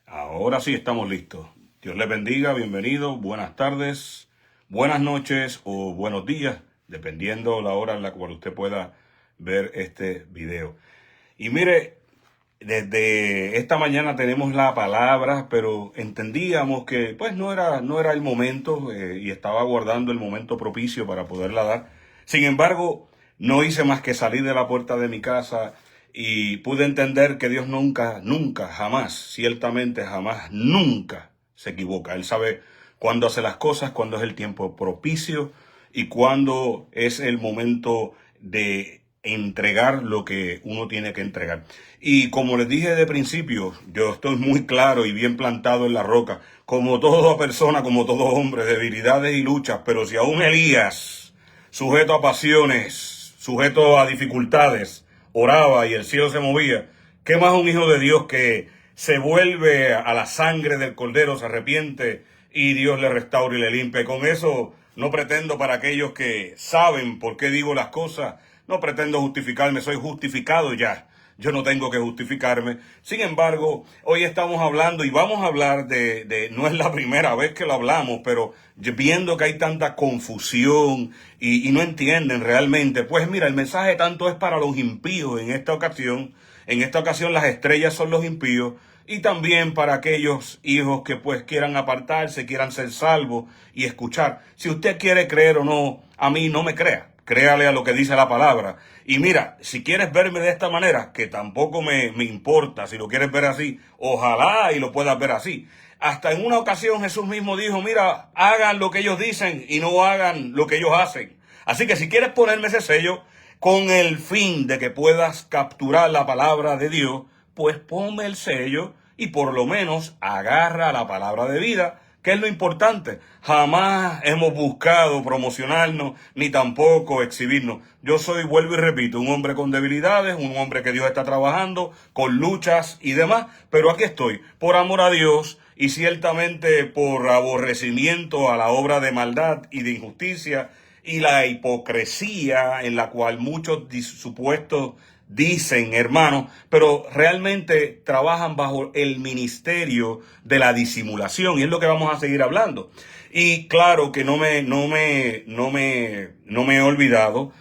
Ahora sí estamos listos. Dios les bendiga, bienvenido, buenas tardes, buenas noches o buenos días, dependiendo la hora en la cual usted pueda ver este video. Y mire, desde esta mañana tenemos la palabra, pero entendíamos que pues no era el momento y estaba aguardando el momento propicio para poderla dar. Sin embargo, no hice más que salir de la puerta de mi casa y pude entender que Dios nunca, jamás, ciertamente jamás, nunca se equivoca. Él sabe cuándo hace las cosas, cuándo es el tiempo propicio y cuándo es el momento de entregar lo que uno tiene que entregar. Y como les dije de principio, yo estoy muy claro y bien plantado en la roca, como toda persona, como todo hombre, debilidades y luchas, pero si aún Elías, sujeto a pasiones, sujeto a dificultades, oraba y el cielo se movía, ¿qué más un hijo de Dios que se vuelve a la sangre del Cordero, se arrepiente y Dios le restaura y le limpia? Con eso no pretendo, para aquellos que saben por qué digo las cosas, no pretendo justificarme, soy justificado ya. Yo no tengo que justificarme. Sin embargo, hoy estamos hablando y vamos a hablar no es la primera vez que lo hablamos, pero viendo que hay tanta confusión y no entienden realmente, pues mira, el mensaje tanto es para los impíos en esta ocasión. En esta ocasión las estrellas son los impíos y también para aquellos hijos que pues quieran apartarse, quieran ser salvos y escuchar. Si usted quiere creer o no, a mí no me crea. Créale a lo que dice la palabra. Y mira, si quieres verme de esta manera, que tampoco me importa, si lo quieres ver así, ojalá y lo puedas ver así. Hasta en una ocasión Jesús mismo dijo, mira, hagan lo que ellos dicen y no hagan lo que ellos hacen. Así que si quieres ponerme ese sello con el fin de que puedas capturar la palabra de Dios, pues ponme el sello y por lo menos agarra la palabra de vida, que es lo importante. Jamás hemos buscado promocionarnos ni tampoco exhibirnos. Yo soy, vuelvo y repito, un hombre con debilidades, un hombre que Dios está trabajando, con luchas y demás, pero aquí estoy, por amor a Dios y ciertamente por aborrecimiento a la obra de maldad y de injusticia y la hipocresía en la cual muchos supuestos dicen hermanos, pero realmente trabajan bajo el ministerio de la disimulación, y es lo que vamos a seguir hablando. Y claro que no me he olvidado.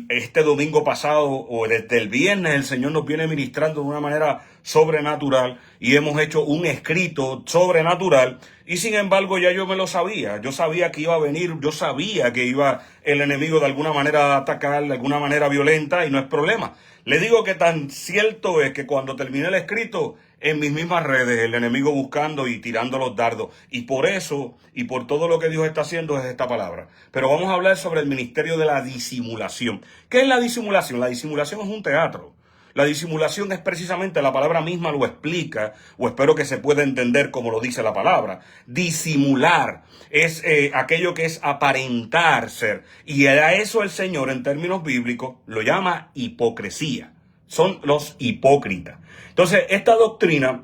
Este domingo pasado o desde el viernes el Señor nos viene ministrando de una manera sobrenatural y hemos hecho un escrito sobrenatural y sin embargo ya yo me lo sabía. Yo sabía que iba a venir, yo sabía que iba el enemigo de alguna manera a atacar, de alguna manera violenta, y no es problema. Le digo que tan cierto es que cuando terminé el escrito, en mis mismas redes, el enemigo buscando y tirando los dardos. Y por eso, y por todo lo que Dios está haciendo, es esta palabra. Pero vamos a hablar sobre el ministerio de la disimulación. ¿Qué es la disimulación? La disimulación es un teatro. La disimulación es precisamente, la palabra misma lo explica, o espero que se pueda entender como lo dice la palabra. Disimular es aquello que es aparentar ser. Y a eso el Señor, en términos bíblicos, lo llama hipocresía. Son los hipócritas. Entonces, esta doctrina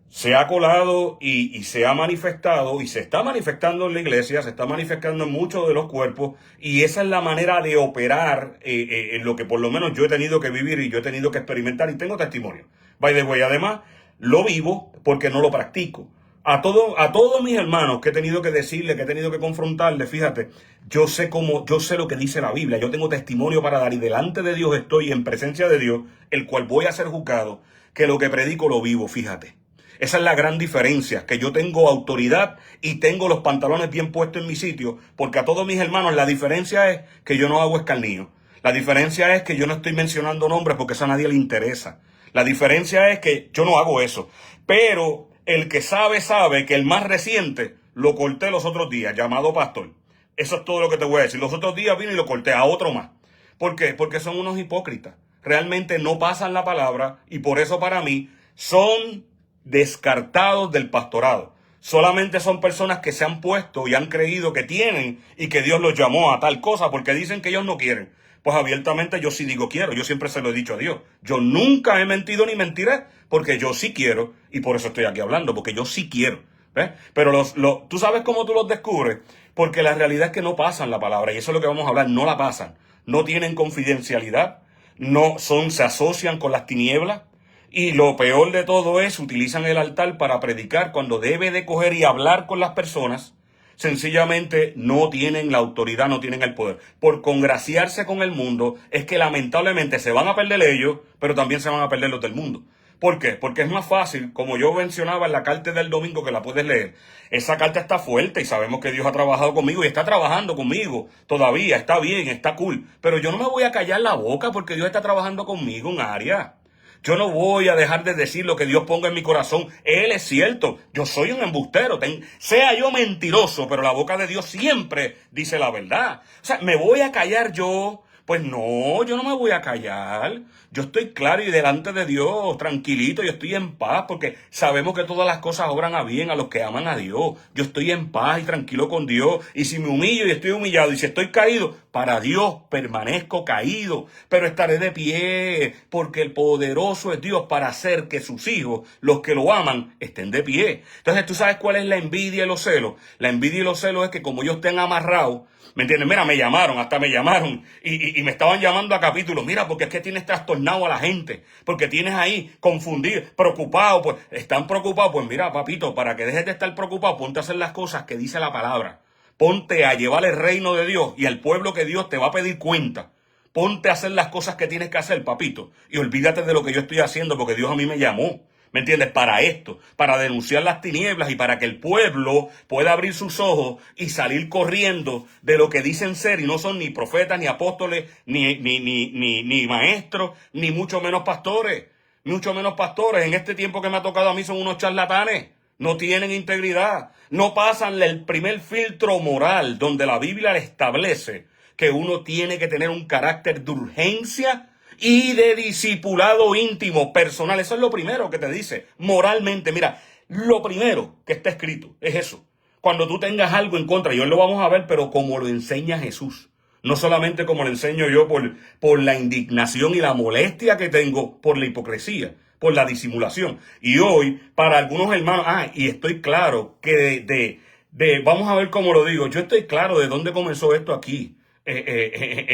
se ha colado y se ha manifestado y se está manifestando en la iglesia, se está manifestando en muchos de los cuerpos, y esa es la manera de operar en lo que por lo menos yo he tenido que vivir y yo he tenido que experimentar y tengo testimonio. By the way, además, lo vivo porque no lo practico. A todos mis hermanos que he tenido que decirle, que he tenido que confrontarle, fíjate, yo sé lo que dice la Biblia, yo tengo testimonio para dar y delante de Dios estoy en presencia de Dios, el cual voy a ser juzgado, que lo que predico lo vivo, fíjate. Esa es la gran diferencia, que yo tengo autoridad y tengo los pantalones bien puestos en mi sitio, porque a todos mis hermanos la diferencia es que yo no hago escarnio. La diferencia es que yo no estoy mencionando nombres porque eso a nadie le interesa. La diferencia es que yo no hago eso. Pero el que sabe que el más reciente lo corté los otros días, llamado pastor. Eso es todo lo que te voy a decir. Los otros días vine y lo corté a otro más. ¿Por qué? Porque son unos hipócritas. Realmente no pasan la palabra y por eso para mí son descartados del pastorado. Solamente son personas que se han puesto y han creído que tienen y que Dios los llamó a tal cosa porque dicen que ellos no quieren. Pues abiertamente yo sí digo quiero, yo siempre se lo he dicho a Dios. Yo nunca he mentido ni mentiré porque yo sí quiero y por eso estoy aquí hablando, porque yo sí quiero. ¿Ves? Pero tú sabes cómo tú los descubres, porque la realidad es que no pasan la palabra y eso es lo que vamos a hablar, no la pasan. No tienen confidencialidad, se asocian con las tinieblas. Y lo peor de todo es, utilizan el altar para predicar cuando debe de coger y hablar con las personas. Sencillamente no tienen la autoridad, no tienen el poder. Por congraciarse con el mundo, es que lamentablemente se van a perder ellos, pero también se van a perder los del mundo. ¿Por qué? Porque es más fácil, como yo mencionaba en la carta del domingo, que la puedes leer. Esa carta está fuerte y sabemos que Dios ha trabajado conmigo y está trabajando conmigo todavía, está bien, está cool. Pero yo no me voy a callar la boca porque Dios está trabajando conmigo en área. Yo no voy a dejar de decir lo que Dios ponga en mi corazón. Él es cierto, yo soy un embustero, sea yo mentiroso, pero la boca de Dios siempre dice la verdad. O sea, ¿me voy a callar yo? Pues no, yo no me voy a callar. Yo estoy claro y delante de Dios, tranquilito, yo estoy en paz, porque sabemos que todas las cosas obran a bien a los que aman a Dios. Yo estoy en paz y tranquilo con Dios. Y si me humillo y estoy humillado, y si estoy caído, para Dios permanezco caído, pero estaré de pie, porque el poderoso es Dios para hacer que sus hijos, los que lo aman, estén de pie. Entonces, ¿tú sabes cuál es la envidia y los celos? La envidia y los celos es que como ellos estén amarrados, ¿me entiendes? Mira, hasta me llamaron y me estaban llamando a capítulos. Mira, porque es que tienes trastornado a la gente, porque tienes ahí confundido, preocupado, pues están preocupados. Pues mira, papito, para que dejes de estar preocupado, ponte a hacer las cosas que dice la palabra. Ponte a llevar el reino de Dios y al pueblo que Dios te va a pedir cuenta. Ponte a hacer las cosas que tienes que hacer, papito, y olvídate de lo que yo estoy haciendo, porque Dios a mí me llamó. ¿Me entiendes? Para esto, para denunciar las tinieblas y para que el pueblo pueda abrir sus ojos y salir corriendo de lo que dicen ser y no son ni profetas, ni apóstoles, ni maestros, ni mucho menos pastores. Mucho menos pastores. En este tiempo que me ha tocado a mí son unos charlatanes. No tienen integridad. No pasan el primer filtro moral donde la Biblia le establece que uno tiene que tener un carácter de urgencia y de discipulado íntimo, personal. Eso es lo primero que te dice, moralmente. Mira, lo primero que está escrito es eso. Cuando tú tengas algo en contra, y hoy lo vamos a ver, pero como lo enseña Jesús. No solamente como lo enseño yo por la indignación y la molestia que tengo por la hipocresía, por la disimulación. Y hoy, para algunos hermanos, y estoy claro que vamos a ver cómo lo digo, yo estoy claro de dónde comenzó esto aquí.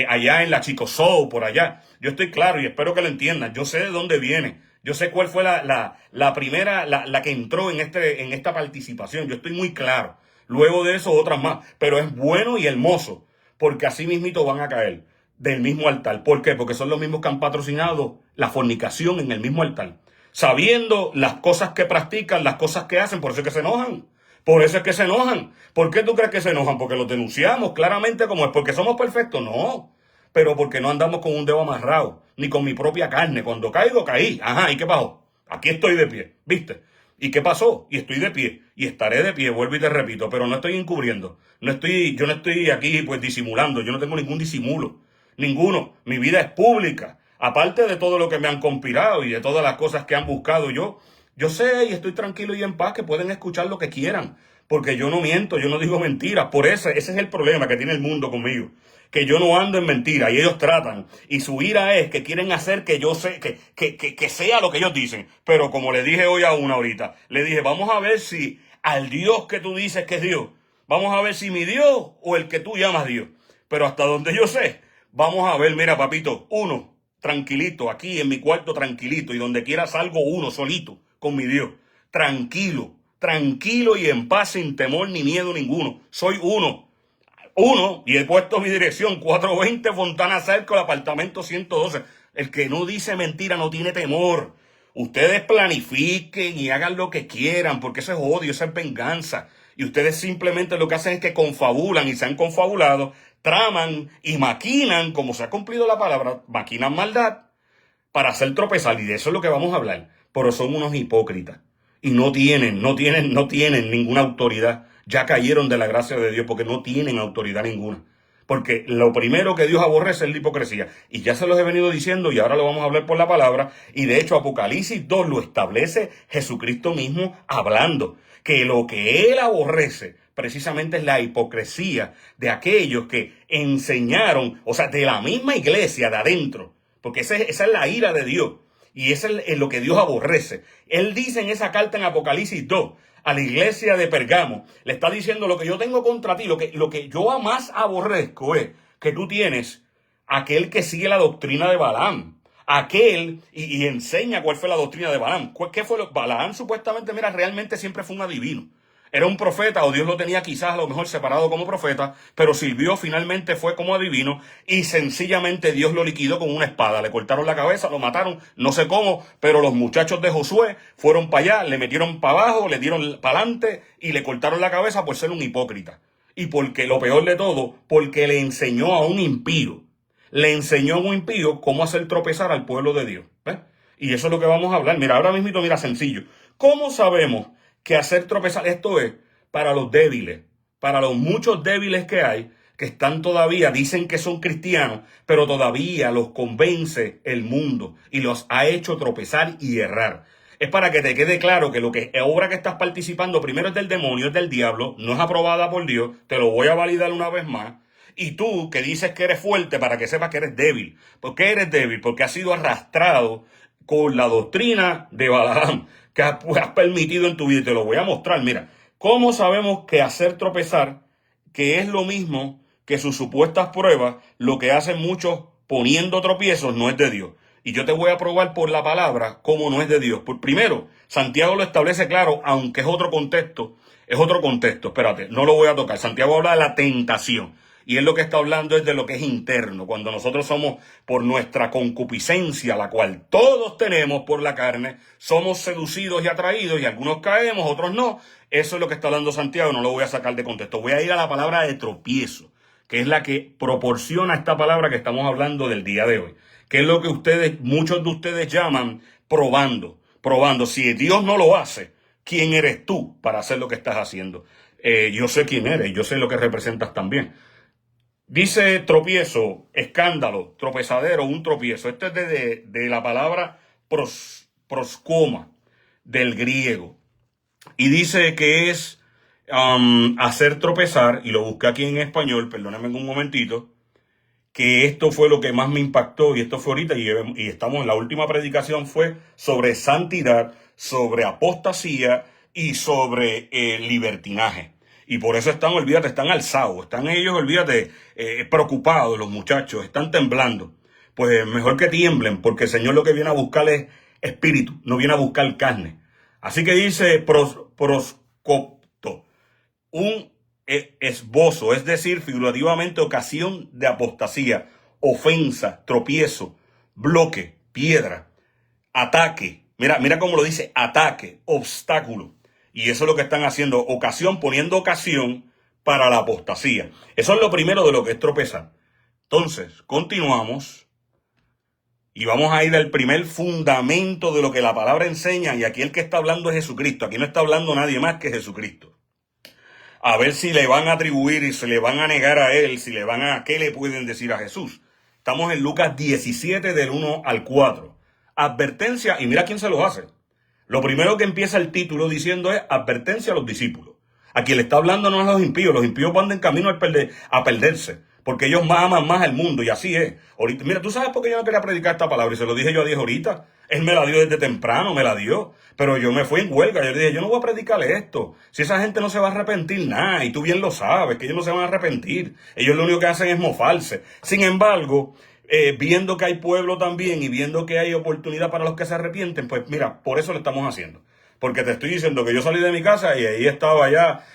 Allá en la Chico Show, por allá. Yo estoy claro y espero que lo entiendan. Yo sé de dónde viene. Yo sé cuál fue la primera, la que entró en esta participación. Yo estoy muy claro. Luego de eso, otras más. Pero es bueno y hermoso, porque así mismito van a caer del mismo altar. ¿Por qué? Porque son los mismos que han patrocinado la fornicación en el mismo altar. Sabiendo las cosas que practican, las cosas que hacen, por eso es que se enojan. Por eso es que se enojan. ¿Por qué tú crees que se enojan? Porque los denunciamos claramente como es. ¿Porque somos perfectos? No. Pero porque no andamos con un dedo amarrado, ni con mi propia carne. Cuando caigo, caí. Ajá, ¿y qué pasó? Aquí estoy de pie, ¿viste? ¿Y qué pasó? Y estoy de pie. Y estaré de pie, vuelvo y te repito. Pero no estoy encubriendo. Yo no estoy aquí pues disimulando. Yo no tengo ningún disimulo. Ninguno. Mi vida es pública. Aparte de todo lo que me han conspirado y de todas las cosas que han buscado yo sé y estoy tranquilo y en paz que pueden escuchar lo que quieran, porque yo no miento, yo no digo mentiras. Por eso, ese es el problema que tiene el mundo conmigo, que yo no ando en mentiras y ellos tratan. Y su ira es que quieren hacer que yo sé, que sea lo que ellos dicen. Pero como le dije hoy a una ahorita, le dije, vamos a ver si al Dios que tú dices que es Dios, vamos a ver si mi Dios o el que tú llamas Dios. Pero hasta donde yo sé, vamos a ver, mira papito, uno, tranquilito, aquí en mi cuarto tranquilito y donde quiera salgo uno solito con mi Dios, tranquilo, tranquilo y en paz, sin temor ni miedo ninguno. Soy uno, y he puesto mi dirección, 420 Fontana Cerco, el apartamento 112. El que no dice mentira no tiene temor. Ustedes planifiquen y hagan lo que quieran, porque eso es odio, eso es venganza. Y ustedes simplemente lo que hacen es que confabulan y se han confabulado, traman y maquinan, como se ha cumplido la palabra, maquinan maldad para hacer tropezar. Y de eso es lo que vamos a hablar. Pero son unos hipócritas y no tienen ninguna autoridad. Ya cayeron de la gracia de Dios porque no tienen autoridad ninguna. Porque lo primero que Dios aborrece es la hipocresía. Y ya se los he venido diciendo y ahora lo vamos a hablar por la palabra. Y de hecho Apocalipsis 2 lo establece Jesucristo mismo hablando. Que lo que Él aborrece precisamente es la hipocresía de aquellos que enseñaron, o sea, de la misma iglesia de adentro. Porque esa es la ira de Dios. Y eso es lo que Dios aborrece. Él dice en esa carta en Apocalipsis 2 a la iglesia de Pergamo, le está diciendo lo que yo tengo contra ti, lo que yo más aborrezco es que tú tienes aquel que sigue la doctrina de Balaam, y enseña cuál fue la doctrina de Balaam. ¿Qué fue Balaam supuestamente, mira, realmente siempre fue un adivino. Era un profeta, o Dios lo tenía quizás a lo mejor separado como profeta, pero sirvió, finalmente fue como adivino, y sencillamente Dios lo liquidó con una espada. Le cortaron la cabeza, lo mataron, no sé cómo, pero los muchachos de Josué fueron para allá, le metieron para abajo, le dieron para adelante y le cortaron la cabeza por ser un hipócrita. Y porque, lo peor de todo, porque le enseñó a un impío. Le enseñó a un impío cómo hacer tropezar al pueblo de Dios. ¿Ves? Y eso es lo que vamos a hablar. Mira, ahora mismo, mira, sencillo. ¿Cómo sabemos que hacer tropezar? Esto es para los débiles, para los muchos débiles que hay, que están todavía, dicen que son cristianos, pero todavía los convence el mundo y los ha hecho tropezar y errar. Es para que te quede claro que lo que obra que estás participando primero es del demonio, es del diablo, no es aprobada por Dios, te lo voy a validar una vez más. Y tú que dices que eres fuerte, para que sepas que eres débil. ¿Por qué eres débil? Porque has sido arrastrado con la doctrina de Balaam que has permitido en tu vida. Y te lo voy a mostrar. Mira, ¿cómo sabemos que hacer tropezar, que es lo mismo que sus supuestas pruebas, lo que hacen muchos poniendo tropiezos, no es de Dios? Y yo te voy a probar por la palabra cómo no es de Dios. Por primero, Santiago lo establece claro, aunque es otro contexto. Es otro contexto, espérate, no lo voy a tocar. Santiago habla de la tentación. Y él lo que está hablando es de lo que es interno, cuando nosotros somos por nuestra concupiscencia, la cual todos tenemos por la carne, somos seducidos y atraídos, y algunos caemos, otros no. Eso es lo que está hablando Santiago, no lo voy a sacar de contexto. Voy a ir a la palabra de tropiezo, que es la que proporciona esta palabra que estamos hablando del día de hoy, que es lo que muchos de ustedes llaman probando. Si Dios no lo hace, ¿quién eres tú para hacer lo que estás haciendo? Yo sé quién eres, yo sé lo que representas también. Dice tropiezo, escándalo, tropezadero, un tropiezo. Esto es de la palabra proskoma, del griego. Y dice que es hacer tropezar, y lo busqué aquí en español, perdóname un momentito, que esto fue lo que más me impactó, y esto fue ahorita, y estamos en la última predicación, fue sobre santidad, sobre apostasía y sobre libertinaje. Y por eso están alzados, están ellos, preocupados, los muchachos, están temblando. Pues mejor que tiemblen, porque el Señor lo que viene a buscar es espíritu, no viene a buscar carne. Así que dice proscopto, un esbozo, es decir, figurativamente ocasión de apostasía, ofensa, tropiezo, bloque, piedra, ataque. Mira cómo lo dice, ataque, obstáculo. Y eso es lo que están haciendo, poniendo ocasión para la apostasía. Eso es lo primero de lo que es tropezar. Entonces, continuamos y vamos a ir al primer fundamento de lo que la palabra enseña. Y aquí el que está hablando es Jesucristo. Aquí no está hablando nadie más que Jesucristo. A ver si le van a atribuir y se le van a negar a él, ¿qué le pueden decir a Jesús? Estamos en Lucas 17 del 1 al 4. Advertencia, y mira quién se los hace. Lo primero que empieza el título diciendo es advertencia a los discípulos. A quien le está hablando no es a los impíos van en camino a perderse, porque ellos aman más el mundo, y así es. Ahorita, mira, ¿tú sabes por qué yo no quería predicar esta palabra? Y se lo dije yo a Dios ahorita. Él me la dio desde temprano, me la dio. Pero yo me fui en huelga. Yo le dije, yo no voy a predicarle esto. Si esa gente no se va a arrepentir nada, y tú bien lo sabes, que ellos no se van a arrepentir. Ellos lo único que hacen es mofarse. Sin embargo, viendo que hay pueblo también y viendo que hay oportunidad para los que se arrepienten, pues mira, por eso lo estamos haciendo. Porque te estoy diciendo que yo salí de mi casa y ahí estaba ya,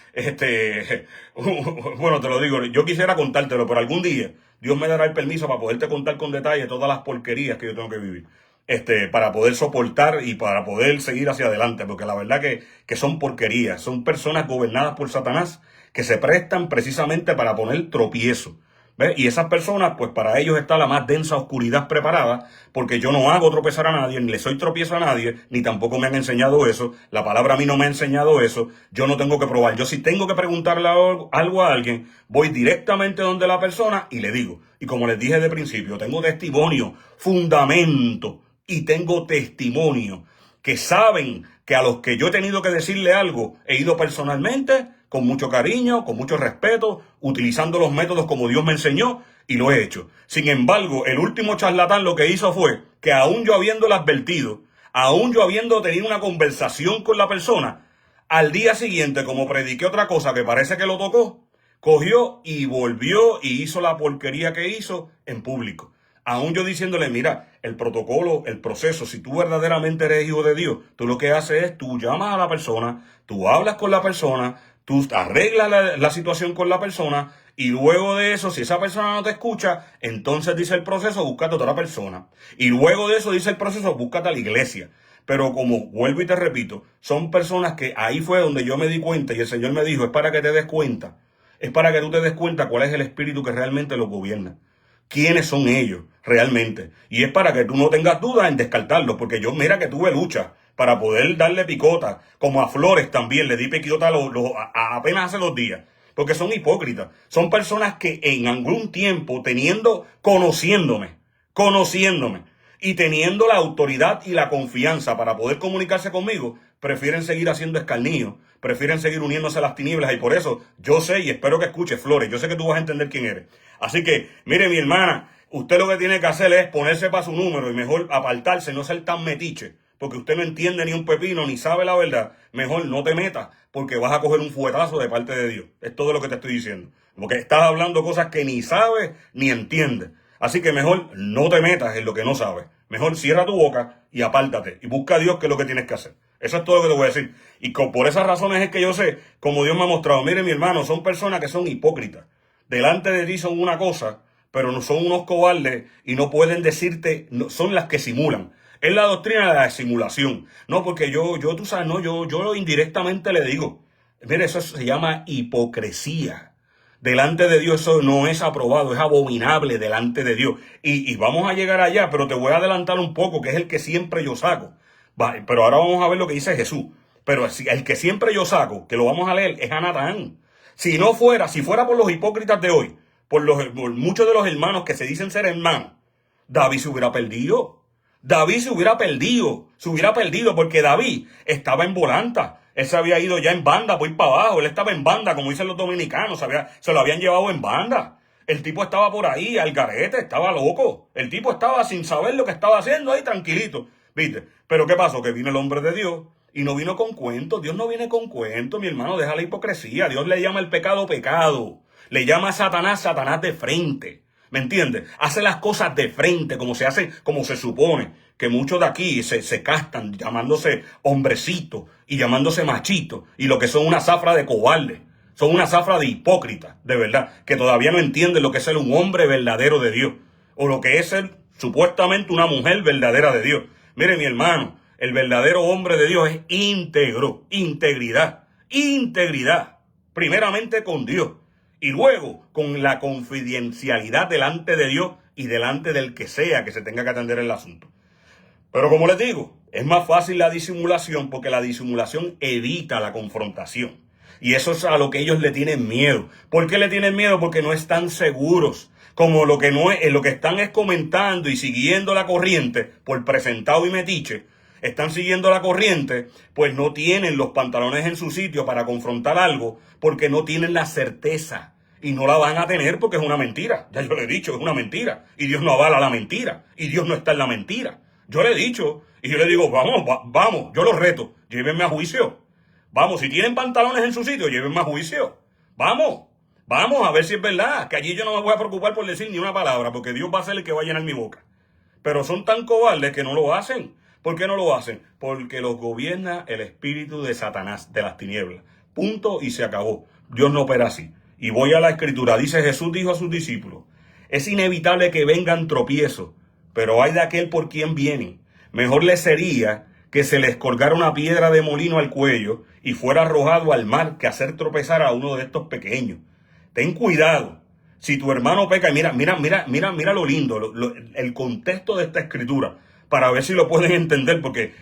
bueno, te lo digo, yo quisiera contártelo, pero algún día Dios me dará el permiso para poderte contar con detalle todas las porquerías que yo tengo que vivir. Para poder soportar y para poder seguir hacia adelante, porque la verdad que son porquerías, son personas gobernadas por Satanás que se prestan precisamente para poner tropiezo. ¿Ves? Y esas personas, pues para ellos está la más densa oscuridad preparada, porque yo no hago tropezar a nadie, ni le soy tropiezo a nadie, ni tampoco me han enseñado eso. La palabra a mí no me ha enseñado eso. Yo no tengo que probar. Yo si tengo que preguntarle algo a alguien, voy directamente donde la persona y le digo. Y como les dije de principio, tengo testimonio, fundamento, y tengo testimonio que saben que a los que yo he tenido que decirle algo, he ido personalmente, con mucho cariño, con mucho respeto, utilizando los métodos como Dios me enseñó, y lo he hecho. Sin embargo, el último charlatán lo que hizo fue que aún yo habiéndole advertido, aún yo habiendo tenido una conversación con la persona, al día siguiente, como prediqué otra cosa que parece que lo tocó, cogió y volvió y hizo la porquería que hizo en público. Aún yo diciéndole, mira, el protocolo, el proceso, si tú verdaderamente eres hijo de Dios, tú lo que haces es, tú llamas a la persona, tú hablas con la persona, tú arreglas la situación con la persona, y luego de eso, si esa persona no te escucha, entonces dice el proceso, búscate a otra persona. Y luego de eso dice el proceso, búscate a la iglesia. Pero como vuelvo y te repito, son personas que ahí fue donde yo me di cuenta y el Señor me dijo, es para que te des cuenta, es para que tú te des cuenta cuál es el espíritu que realmente los gobierna. ¿Quiénes son ellos realmente? Y es para que tú no tengas dudas en descartarlos, porque yo mira que tuve lucha para poder darle picota, como a Flores también, le di picota apenas hace 2 días. Porque son hipócritas, son personas que en algún tiempo conociéndome, y teniendo la autoridad y la confianza para poder comunicarse conmigo, prefieren seguir haciendo escarnio, prefieren seguir uniéndose a las tinieblas, y por eso yo sé y espero que escuches, Flores, yo sé que tú vas a entender quién eres. Así que, mire mi hermana, usted lo que tiene que hacer es ponerse para su número y mejor apartarse, no ser tan metiche, porque usted no entiende ni un pepino, ni sabe la verdad. Mejor no te metas, porque vas a coger un fuetazo de parte de Dios. Es todo lo que te estoy diciendo. Porque estás hablando cosas que ni sabes ni entiendes. Así que mejor no te metas en lo que no sabes. Mejor cierra tu boca y apártate. Y busca a Dios, que es lo que tienes que hacer. Eso es todo lo que te voy a decir. Y por esas razones es que yo sé, como Dios me ha mostrado. Mire, mi hermano, son personas que son hipócritas. Delante de ti son una cosa, pero no son unos cobardes y no pueden decirte, no, son las que simulan. Es la doctrina de la simulación. No, porque tú sabes, no, yo indirectamente le digo. Mire, eso se llama hipocresía. Delante de Dios eso no es aprobado, es abominable delante de Dios. Y vamos a llegar allá, pero te voy a adelantar un poco, que es el que siempre yo saco. Pero ahora vamos a ver lo que dice Jesús. Pero el que siempre yo saco, que lo vamos a leer, es a Natán. Si fuera por los hipócritas de hoy, por muchos de los hermanos que se dicen ser hermanos, David se hubiera perdido. David se hubiera perdido porque David estaba en volanta. Él se había ido ya en banda, por ir para abajo. Él estaba en banda, como dicen los dominicanos, se lo habían llevado en banda. El tipo estaba por ahí, al garete, estaba loco. El tipo estaba sin saber lo que estaba haciendo ahí, tranquilito. ¿Viste? Pero ¿qué pasó? Que vino el hombre de Dios y no vino con cuentos. Dios no viene con cuentos, mi hermano, deja la hipocresía. Dios le llama el pecado, pecado. Le llama a Satanás, Satanás de frente. ¿Me entiendes? Hace las cosas de frente, como se hace, como se supone. Que muchos de aquí se castan llamándose hombrecitos y llamándose machitos. Y lo que son una zafra de cobardes. Son una zafra de hipócritas, de verdad. Que todavía no entienden lo que es ser un hombre verdadero de Dios. O lo que es ser supuestamente una mujer verdadera de Dios. Mire, mi hermano, el verdadero hombre de Dios es íntegro, integridad. Primeramente con Dios. Y luego, con la confidencialidad delante de Dios y delante del que sea que se tenga que atender el asunto. Pero como les digo, es más fácil la disimulación porque la disimulación evita la confrontación. Y eso es a lo que ellos le tienen miedo. ¿Por qué le tienen miedo? Porque no están seguros. Como lo que están es comentando y siguiendo la corriente por presentado y metiche. Están siguiendo la corriente, pues no tienen los pantalones en su sitio para confrontar algo, porque no tienen la certeza. Y no la van a tener porque es una mentira. Ya yo le he dicho, es una mentira. Y Dios no avala la mentira. Y Dios no está en la mentira. Yo le he dicho, y yo le digo, vamos, yo los reto, llévenme a juicio. Vamos, si tienen pantalones en su sitio, llévenme a juicio. Vamos a ver si es verdad, que allí yo no me voy a preocupar por decir ni una palabra, porque Dios va a ser el que va a llenar mi boca. Pero son tan cobardes que no lo hacen. ¿Por qué no lo hacen? Porque los gobierna el espíritu de Satanás, de las tinieblas. Punto y se acabó. Dios no opera así. Y voy a la escritura. Dice, Jesús dijo a sus discípulos, es inevitable que vengan tropiezos, pero hay de aquel por quien vienen. Mejor les sería que se les colgara una piedra de molino al cuello y fuera arrojado al mar que hacer tropezar a uno de estos pequeños. Ten cuidado. Si tu hermano peca, mira lo lindo, el contexto de esta escritura, para ver si lo pueden entender, porque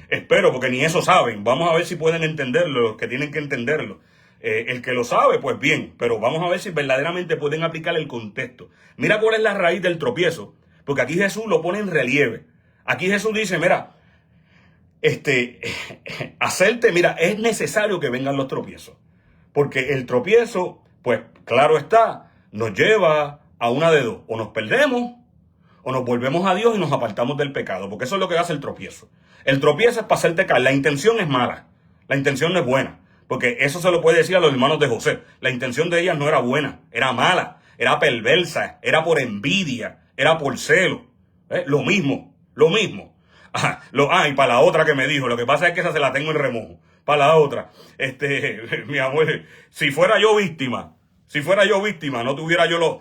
ni eso saben. Vamos a ver si pueden entenderlo, los que tienen que entenderlo. El que lo sabe, pues bien, pero vamos a ver si verdaderamente pueden aplicar el contexto. Mira cuál es la raíz del tropiezo, porque aquí Jesús lo pone en relieve. Aquí Jesús dice, mira, es necesario que vengan los tropiezos, porque el tropiezo, pues claro está, nos lleva a una de dos, o nos perdemos, o nos volvemos a Dios y nos apartamos del pecado, porque eso es lo que hace el tropiezo. El tropiezo es para hacerte caer, la intención es mala, la intención no es buena, porque eso se lo puede decir a los hermanos de José, la intención de ellas no era buena, era mala, era perversa, era por envidia, era por celo. Lo mismo. Y para la otra que me dijo, lo que pasa es que esa se la tengo en remojo. Para la otra, mi amor, si fuera yo víctima, no tuviera yo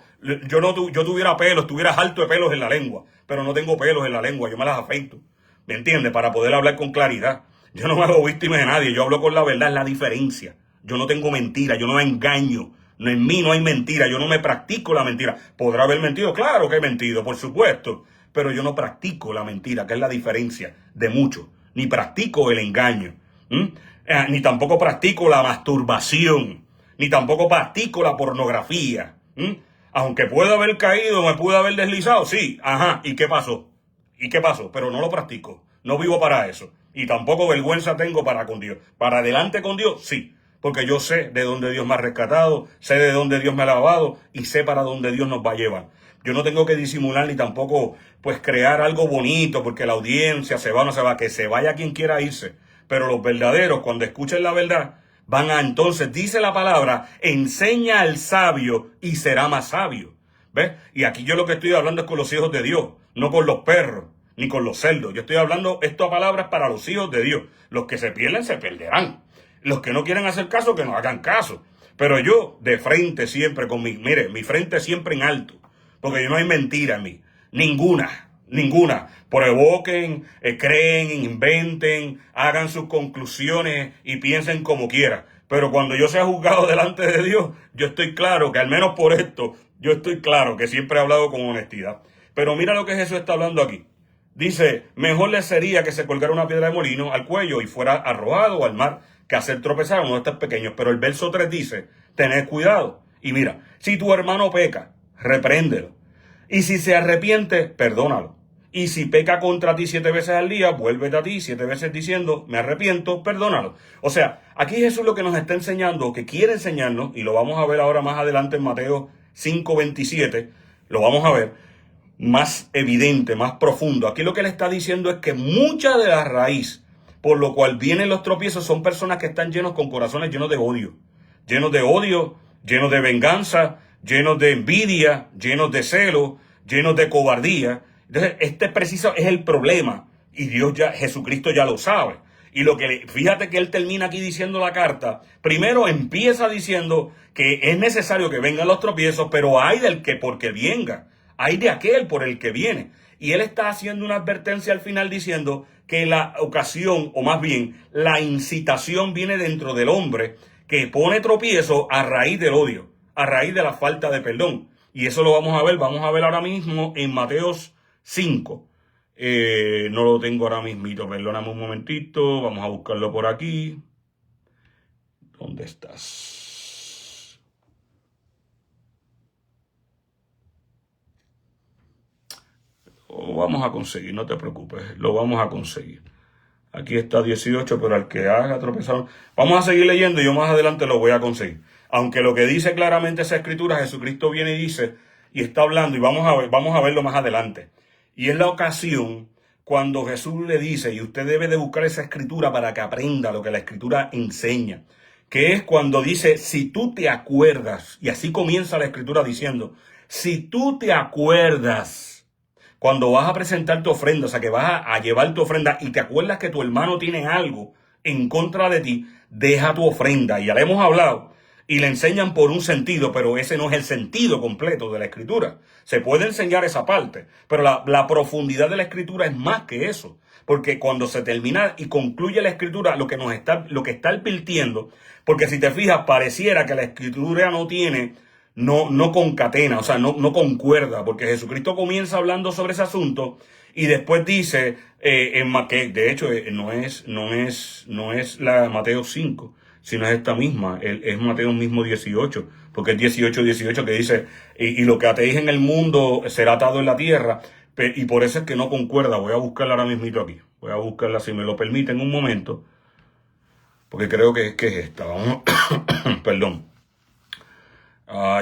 tuviera pelos, tuviera harto de pelos en la lengua, pero no tengo pelos en la lengua, yo me las afeito, ¿me entiendes? Para poder hablar con claridad. Yo no me hago víctima de nadie, yo hablo con la verdad, es la diferencia. Yo no tengo mentira, yo no me engaño. En mí no hay mentira, yo no me practico la mentira. ¿Podrá haber mentido? Claro que he mentido, por supuesto. Pero yo no practico la mentira, que es la diferencia de muchos. Ni practico el engaño. Ni tampoco practico la masturbación. Ni tampoco practico la pornografía. Aunque pueda haber caído, me pude haber deslizado, sí. Ajá, ¿y qué pasó? Pero no lo practico. No vivo para eso. Y tampoco vergüenza tengo para con Dios. Para adelante con Dios, sí. Porque yo sé de dónde Dios me ha rescatado, sé de dónde Dios me ha lavado y sé para dónde Dios nos va a llevar. Yo no tengo que disimular ni tampoco pues crear algo bonito porque la audiencia se va o no se va, que se vaya quien quiera irse. Pero los verdaderos, cuando escuchen la verdad, van a entonces, dice la palabra, enseña al sabio y será más sabio. ¿Ves? Y aquí yo lo que estoy hablando es con los hijos de Dios, no con los perros, ni con los cerdos. Yo estoy hablando estas palabras para los hijos de Dios. Los que se pierden, se perderán. Los que no quieren hacer caso, que no hagan caso. Pero yo, de frente siempre, mi frente siempre en alto. Porque no hay mentira en mí. Ninguna. Provoquen, creen, inventen, hagan sus conclusiones y piensen como quieran. Pero cuando yo sea juzgado delante de Dios, yo estoy claro que al menos por esto, yo estoy claro que siempre he hablado con honestidad. Pero mira lo que Jesús está hablando aquí. Dice, mejor le sería que se colgara una piedra de molino al cuello y fuera arrojado al mar que hacer tropezar a uno de estos pequeños. Pero el verso 3 dice, tened cuidado. Y mira, si tu hermano peca, repréndelo. Y si se arrepiente, perdónalo. Y si peca contra ti 7 veces al día, vuélvete a ti 7 veces diciendo, me arrepiento, perdónalo. O sea, aquí Jesús lo que nos está enseñando, que quiere enseñarnos, y lo vamos a ver ahora más adelante en Mateo 5:27, lo vamos a ver, más evidente, más profundo. Aquí lo que le está diciendo es que mucha de la raíz por lo cual vienen los tropiezos son personas que están llenos con corazones llenos de odio, llenos de venganza, llenos de envidia, llenos de celo, llenos de cobardía. Entonces, este preciso es el problema y Jesucristo ya lo sabe. Y fíjate que él termina aquí diciendo la carta. Primero empieza diciendo que es necesario que vengan los tropiezos, pero hay del que porque venga, hay de aquel por el que viene. Y él está haciendo una advertencia al final diciendo que la ocasión, o más bien la incitación, viene dentro del hombre que pone tropiezo a raíz del odio, a raíz de la falta de perdón. Y eso lo vamos a ver ahora mismo en Mateos 5. No lo tengo ahora mismito, perdóname un momentito, vamos a buscarlo por aquí. ¿Dónde estás? Lo vamos a conseguir, no te preocupes, lo vamos a conseguir. Aquí está 18, pero al que haga tropezar. Vamos a seguir leyendo y yo más adelante lo voy a conseguir. Aunque lo que dice claramente esa escritura, Jesucristo viene y dice, y está hablando, y vamos a verlo más adelante. Y es la ocasión cuando Jesús le dice, y usted debe de buscar esa escritura para que aprenda lo que la escritura enseña, que es cuando dice, si tú te acuerdas, y así comienza la escritura diciendo, si tú te acuerdas, cuando vas a presentar tu ofrenda, o sea que vas a llevar tu ofrenda y te acuerdas que tu hermano tiene algo en contra de ti, deja tu ofrenda. Y ya le hemos hablado y le enseñan por un sentido, pero ese no es el sentido completo de la escritura. Se puede enseñar esa parte, pero la profundidad de la escritura es más que eso. Porque cuando se termina y concluye la escritura, lo que está advirtiendo, porque si te fijas, pareciera que la escritura no concatena, o sea, no concuerda, porque Jesucristo comienza hablando sobre ese asunto y después dice, que de hecho no es la Mateo 5, sino es esta misma, es Mateo mismo 18, porque es 18 que dice, y lo que atéis en el mundo será atado en la tierra, y por eso es que no concuerda. Voy a buscarla ahora mismito aquí, voy a buscarla si me lo permiten un momento, porque creo que es esta, vamos, perdón.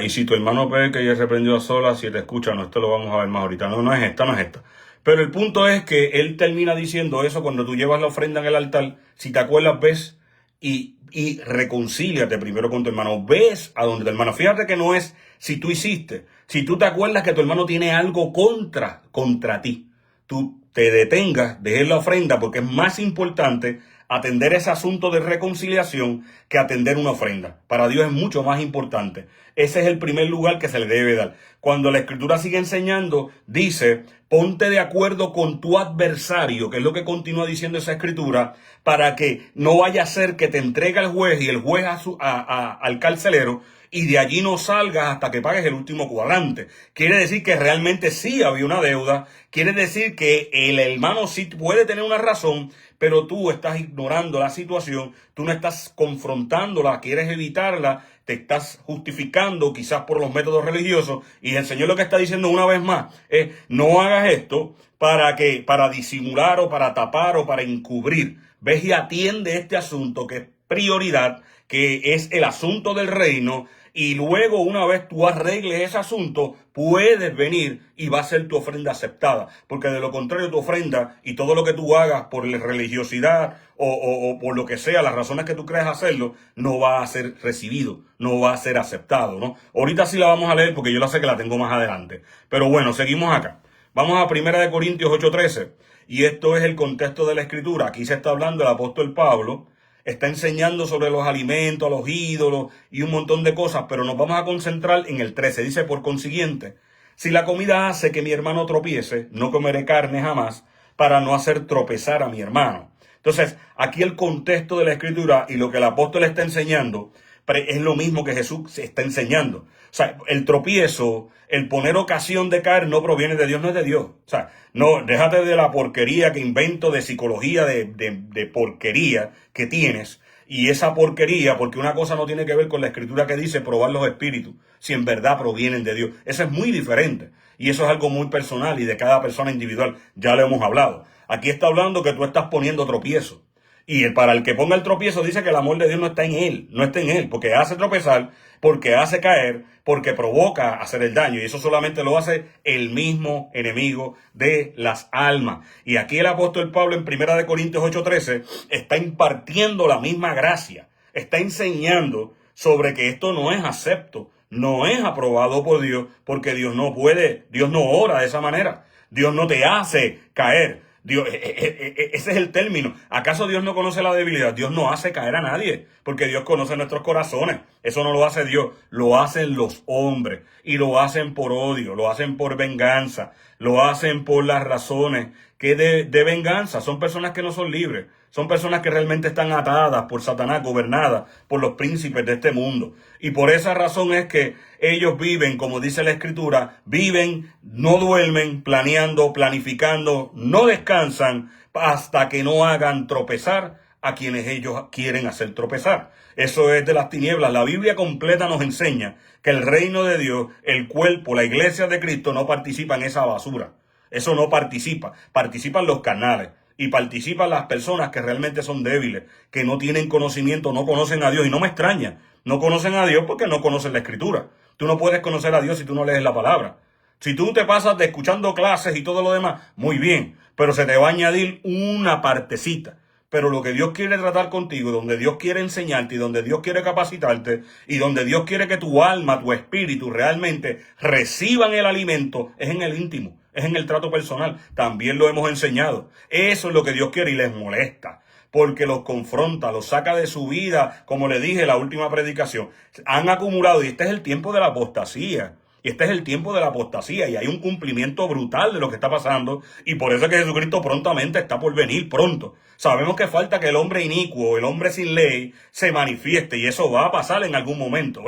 Y si tu hermano peca y es reprendido a solas, si te escucha, no, esto lo vamos a ver más ahorita. No es esta. Pero el punto es que él termina diciendo eso cuando tú llevas la ofrenda en el altar. Si te acuerdas, ves y reconcíliate primero con tu hermano. Ves a donde tu hermano. Fíjate que no es si tú hiciste. Si tú te acuerdas que tu hermano tiene algo contra ti. tú te detengas, dejes la ofrenda, porque es más importante atender ese asunto de reconciliación que atender una ofrenda. Para Dios es mucho más importante. Ese es el primer lugar que se le debe dar. Cuando la Escritura sigue enseñando, dice, ponte de acuerdo con tu adversario, que es lo que continúa diciendo esa Escritura, para que no vaya a ser que te entregue al juez y el juez al carcelero, y de allí no salgas hasta que pagues el último cuadrante. Quiere decir que realmente sí había una deuda, quiere decir que el hermano sí puede tener una razón, pero tú estás ignorando la situación, tú no estás confrontándola, quieres evitarla, te estás justificando quizás por los métodos religiosos, y el Señor lo que está diciendo una vez más es, no hagas esto para disimular o para tapar o para encubrir. Ves y atiende este asunto que es prioridad, que es el asunto del reino, y luego una vez tú arregles ese asunto, puedes venir y va a ser tu ofrenda aceptada, porque de lo contrario tu ofrenda y todo lo que tú hagas por la religiosidad o por lo que sea, las razones que tú creas hacerlo, no va a ser recibido, no va a ser aceptado, ¿no? Ahorita sí la vamos a leer porque yo la sé que la tengo más adelante, pero bueno, seguimos acá. Vamos a 1 Corintios 8:13, y esto es el contexto de la Escritura. Aquí se está hablando el apóstol Pablo, está enseñando sobre los alimentos, a los ídolos y un montón de cosas, pero nos vamos a concentrar en el 13. Dice, por consiguiente, si la comida hace que mi hermano tropiece, no comeré carne jamás para no hacer tropezar a mi hermano. Entonces, aquí el contexto de la Escritura y lo que el apóstol está enseñando es lo mismo que Jesús está enseñando. O sea, el tropiezo, el poner ocasión de caer no proviene de Dios, no es de Dios. O sea, no, déjate de la porquería que invento de psicología, de porquería que tienes. Y esa porquería, porque una cosa no tiene que ver con la Escritura que dice probar los espíritus, si en verdad provienen de Dios. Eso es muy diferente. Y eso es algo muy personal y de cada persona individual. Ya lo hemos hablado. Aquí está hablando que tú estás poniendo tropiezo. Y para el que ponga el tropiezo dice que el amor de Dios no está en él, no está en él, porque hace tropezar, porque hace caer, porque provoca hacer el daño. Y eso solamente lo hace el mismo enemigo de las almas. Y aquí el apóstol Pablo en 1 Corintios 8:13 está impartiendo la misma gracia, está enseñando sobre que esto no es acepto, no es aprobado por Dios, porque Dios no puede, Dios no ora de esa manera, Dios no te hace caer. Dios, ese es el término. ¿Acaso Dios no conoce la debilidad? Dios no hace caer a nadie, porque Dios conoce nuestros corazones. Eso no lo hace Dios, lo hacen los hombres, y lo hacen por odio, lo hacen por venganza, lo hacen por las razones que de venganza. Son personas que no son libres, son personas que realmente están atadas por Satanás, gobernadas por los príncipes de este mundo. Y por esa razón es que ellos viven, como dice la Escritura, viven, no duermen, planeando, planificando, no descansan hasta que no hagan tropezar a quienes ellos quieren hacer tropezar. Eso es de las tinieblas. La Biblia completa nos enseña que el reino de Dios, el cuerpo, la iglesia de Cristo no participa en esa basura. Eso no participa. Participan los canales. Y participan las personas que realmente son débiles, que no tienen conocimiento, no conocen a Dios. Y no me extraña, no conocen a Dios porque no conocen la Escritura. Tú no puedes conocer a Dios si tú no lees la palabra. Si tú te pasas de escuchando clases y todo lo demás, muy bien, pero se te va a añadir una partecita. Pero lo que Dios quiere tratar contigo, donde Dios quiere enseñarte y donde Dios quiere capacitarte y donde Dios quiere que tu alma, tu espíritu realmente reciban el alimento, es en el íntimo, es en el trato personal. También lo hemos enseñado. Eso es lo que Dios quiere y les molesta, porque los confronta, los saca de su vida, como le dije en la última predicación. Han acumulado, y este es el tiempo de la apostasía. Y este es el tiempo de la apostasía y hay un cumplimiento brutal de lo que está pasando, y por eso es que Jesucristo prontamente está por venir pronto. Sabemos que falta que el hombre inicuo, el hombre sin ley, se manifieste, y eso va a pasar en algún momento,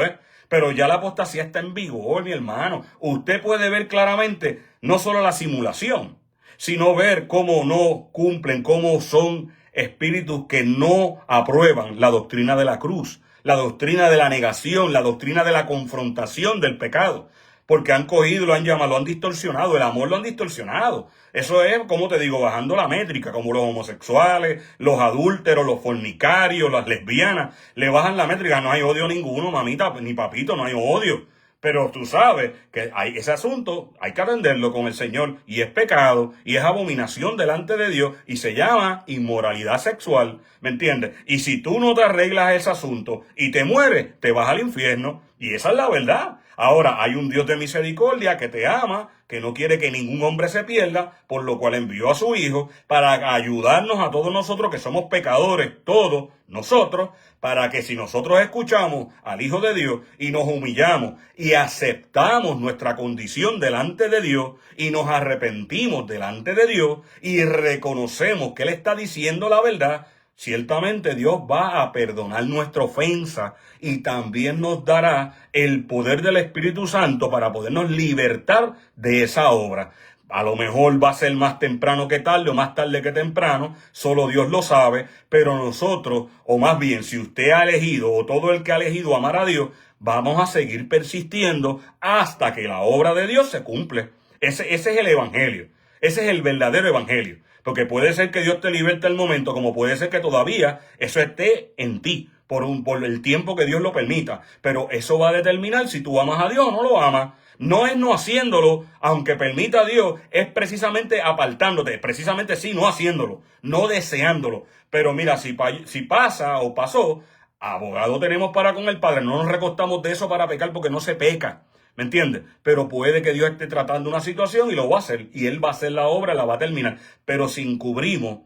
pero ya la apostasía está en vigor, mi hermano. Usted puede ver claramente no solo la simulación, sino ver cómo no cumplen, cómo son espíritus que no aprueban la doctrina de la cruz, la doctrina de la negación, la doctrina de la confrontación del pecado. Porque han cogido, lo han llamado, lo han distorsionado, el amor lo han distorsionado. Eso es, como te digo, bajando la métrica, como los homosexuales, los adúlteros, los fornicarios, las lesbianas, le bajan la métrica. No hay odio ninguno, mamita, ni papito, no hay odio. Pero tú sabes que hay ese asunto, hay que atenderlo con el Señor, y es pecado, y es abominación delante de Dios, y se llama inmoralidad sexual, ¿me entiendes? Y si tú no te arreglas ese asunto y te mueres, te vas al infierno, y esa es la verdad. Ahora, hay un Dios de misericordia que te ama, que no quiere que ningún hombre se pierda, por lo cual envió a su Hijo para ayudarnos a todos nosotros que somos pecadores, todos nosotros, para que si nosotros escuchamos al Hijo de Dios y nos humillamos y aceptamos nuestra condición delante de Dios y nos arrepentimos delante de Dios y reconocemos que Él está diciendo la verdad, ciertamente Dios va a perdonar nuestra ofensa y también nos dará el poder del Espíritu Santo para podernos libertar de esa obra. A lo mejor va a ser más temprano que tarde o más tarde que temprano, solo Dios lo sabe, pero nosotros, o más bien si usted ha elegido o todo el que ha elegido amar a Dios, vamos a seguir persistiendo hasta que la obra de Dios se cumple. Ese es el evangelio, ese es el verdadero evangelio. Porque puede ser que Dios te liberte al momento, como puede ser que todavía eso esté en ti, por el tiempo que Dios lo permita. Pero eso va a determinar si tú amas a Dios o no lo amas. No es no haciéndolo, aunque permita a Dios, es precisamente apartándote, precisamente sí, no haciéndolo, no deseándolo. Pero mira, si pasa o pasó, abogado tenemos para con el Padre, no nos recostamos de eso para pecar porque no se peca. ¿Me entiendes? Pero puede que Dios esté tratando una situación y lo va a hacer. Y Él va a hacer la obra, la va a terminar. Pero si encubrimos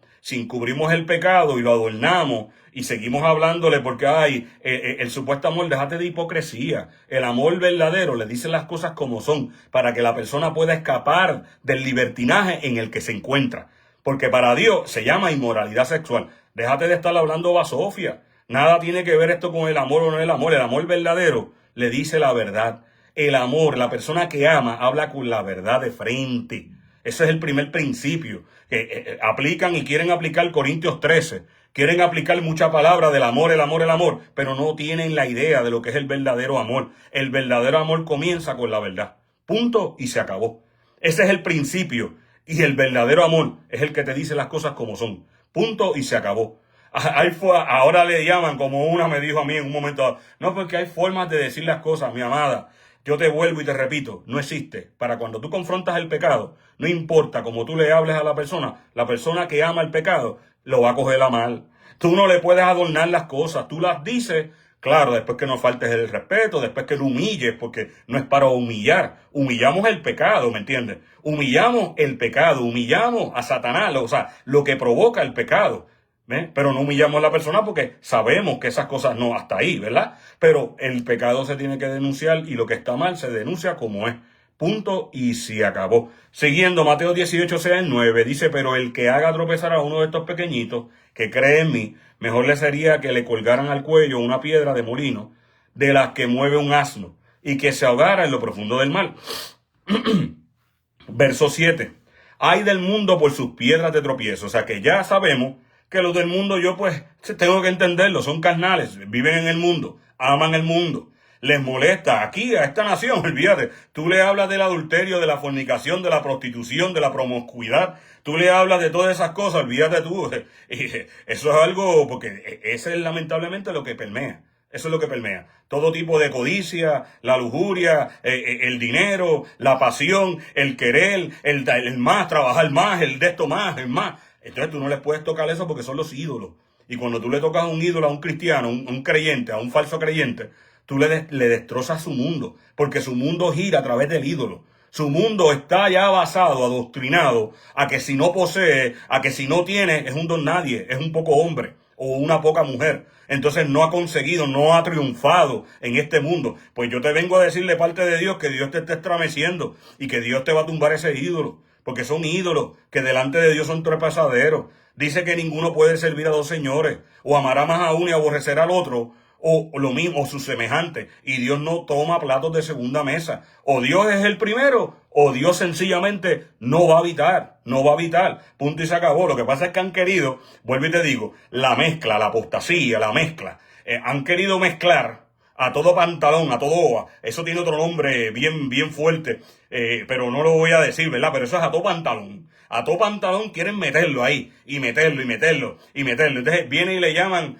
el pecado y lo adornamos y seguimos hablándole porque hay el supuesto amor, déjate de hipocresía. El amor verdadero le dice las cosas como son para que la persona pueda escapar del libertinaje en el que se encuentra. Porque para Dios se llama inmoralidad sexual. Déjate de estar hablando basofia. Nada tiene que ver esto con el amor o no el amor. El amor verdadero le dice la verdad. El amor, la persona que ama, habla con la verdad de frente. Ese es el primer principio. Aplican y quieren aplicar Corintios 13. Quieren aplicar mucha palabra del amor, el amor, el amor, pero no tienen la idea de lo que es el verdadero amor. El verdadero amor comienza con la verdad. Punto y se acabó. Ese es el principio. Y el verdadero amor es el que te dice las cosas como son. Punto y se acabó. Ahora le llaman, como una me dijo a mí en un momento dado, no, porque hay formas de decir las cosas, mi amada. Yo te vuelvo y te repito, no existe. Para cuando tú confrontas el pecado, no importa cómo tú le hables a la persona que ama el pecado, lo va a coger a mal. Tú no le puedes adornar las cosas, tú las dices, claro, después que no faltes el respeto, después que lo humilles, porque no es para humillar. Humillamos el pecado, ¿me entiendes? Humillamos el pecado, humillamos a Satanás, o sea, lo que provoca el pecado. Pero no humillamos a la persona porque sabemos que esas cosas no, hasta ahí, ¿verdad? Pero el pecado se tiene que denunciar y lo que está mal se denuncia como es. Punto y se acabó. Siguiendo, Mateo 18:6-9, dice, pero el que haga tropezar a uno de estos pequeñitos, que cree en mí, mejor le sería que le colgaran al cuello una piedra de molino, de las que mueve un asno, y que se ahogara en lo profundo del mar. Verso 7. Ay del mundo por sus piedras de tropiezo. O sea que ya sabemos que los del mundo yo pues tengo que entenderlo, son carnales, viven en el mundo, aman el mundo, les molesta aquí a esta nación, olvídate, tú le hablas del adulterio, de la fornicación, de la prostitución, de la promiscuidad, tú le hablas de todas esas cosas, olvídate tú, eso es algo, porque ese es lamentablemente lo que permea. Eso es lo que permea. Todo tipo de codicia, la lujuria, el dinero, la pasión, el querer, el más, trabajar más, el de esto más, el más. Entonces tú no les puedes tocar eso porque son los ídolos. Y cuando tú le tocas a un ídolo, a un cristiano, a un creyente, a un falso creyente, tú le destrozas su mundo. Porque su mundo gira a través del ídolo. Su mundo está ya basado, adoctrinado, a que si no posee, a que si no tiene, es un don nadie, es un poco hombre o una poca mujer. Entonces no ha conseguido, no ha triunfado en este mundo. Pues yo te vengo a decir de parte de Dios que Dios te está estremeciendo y que Dios te va a tumbar ese ídolo. Porque son ídolos que delante de Dios son trepasaderos. Dice que ninguno puede servir a dos señores. O amará más a uno y aborrecerá al otro. O lo mismo, o su semejante. Y Dios no toma platos de segunda mesa. O Dios es el primero, o Dios sencillamente no va a habitar. No va a habitar. Punto y se acabó. Lo que pasa es que han querido, vuelvo y te digo, la mezcla, la apostasía, la mezcla. Han querido mezclar a todo pantalón, a todo OA. Eso tiene otro nombre bien fuerte, pero no lo voy a decir, ¿verdad? Pero eso es a todo pantalón. A todo pantalón quieren meterlo ahí, y meterlo. Entonces vienen y le llaman,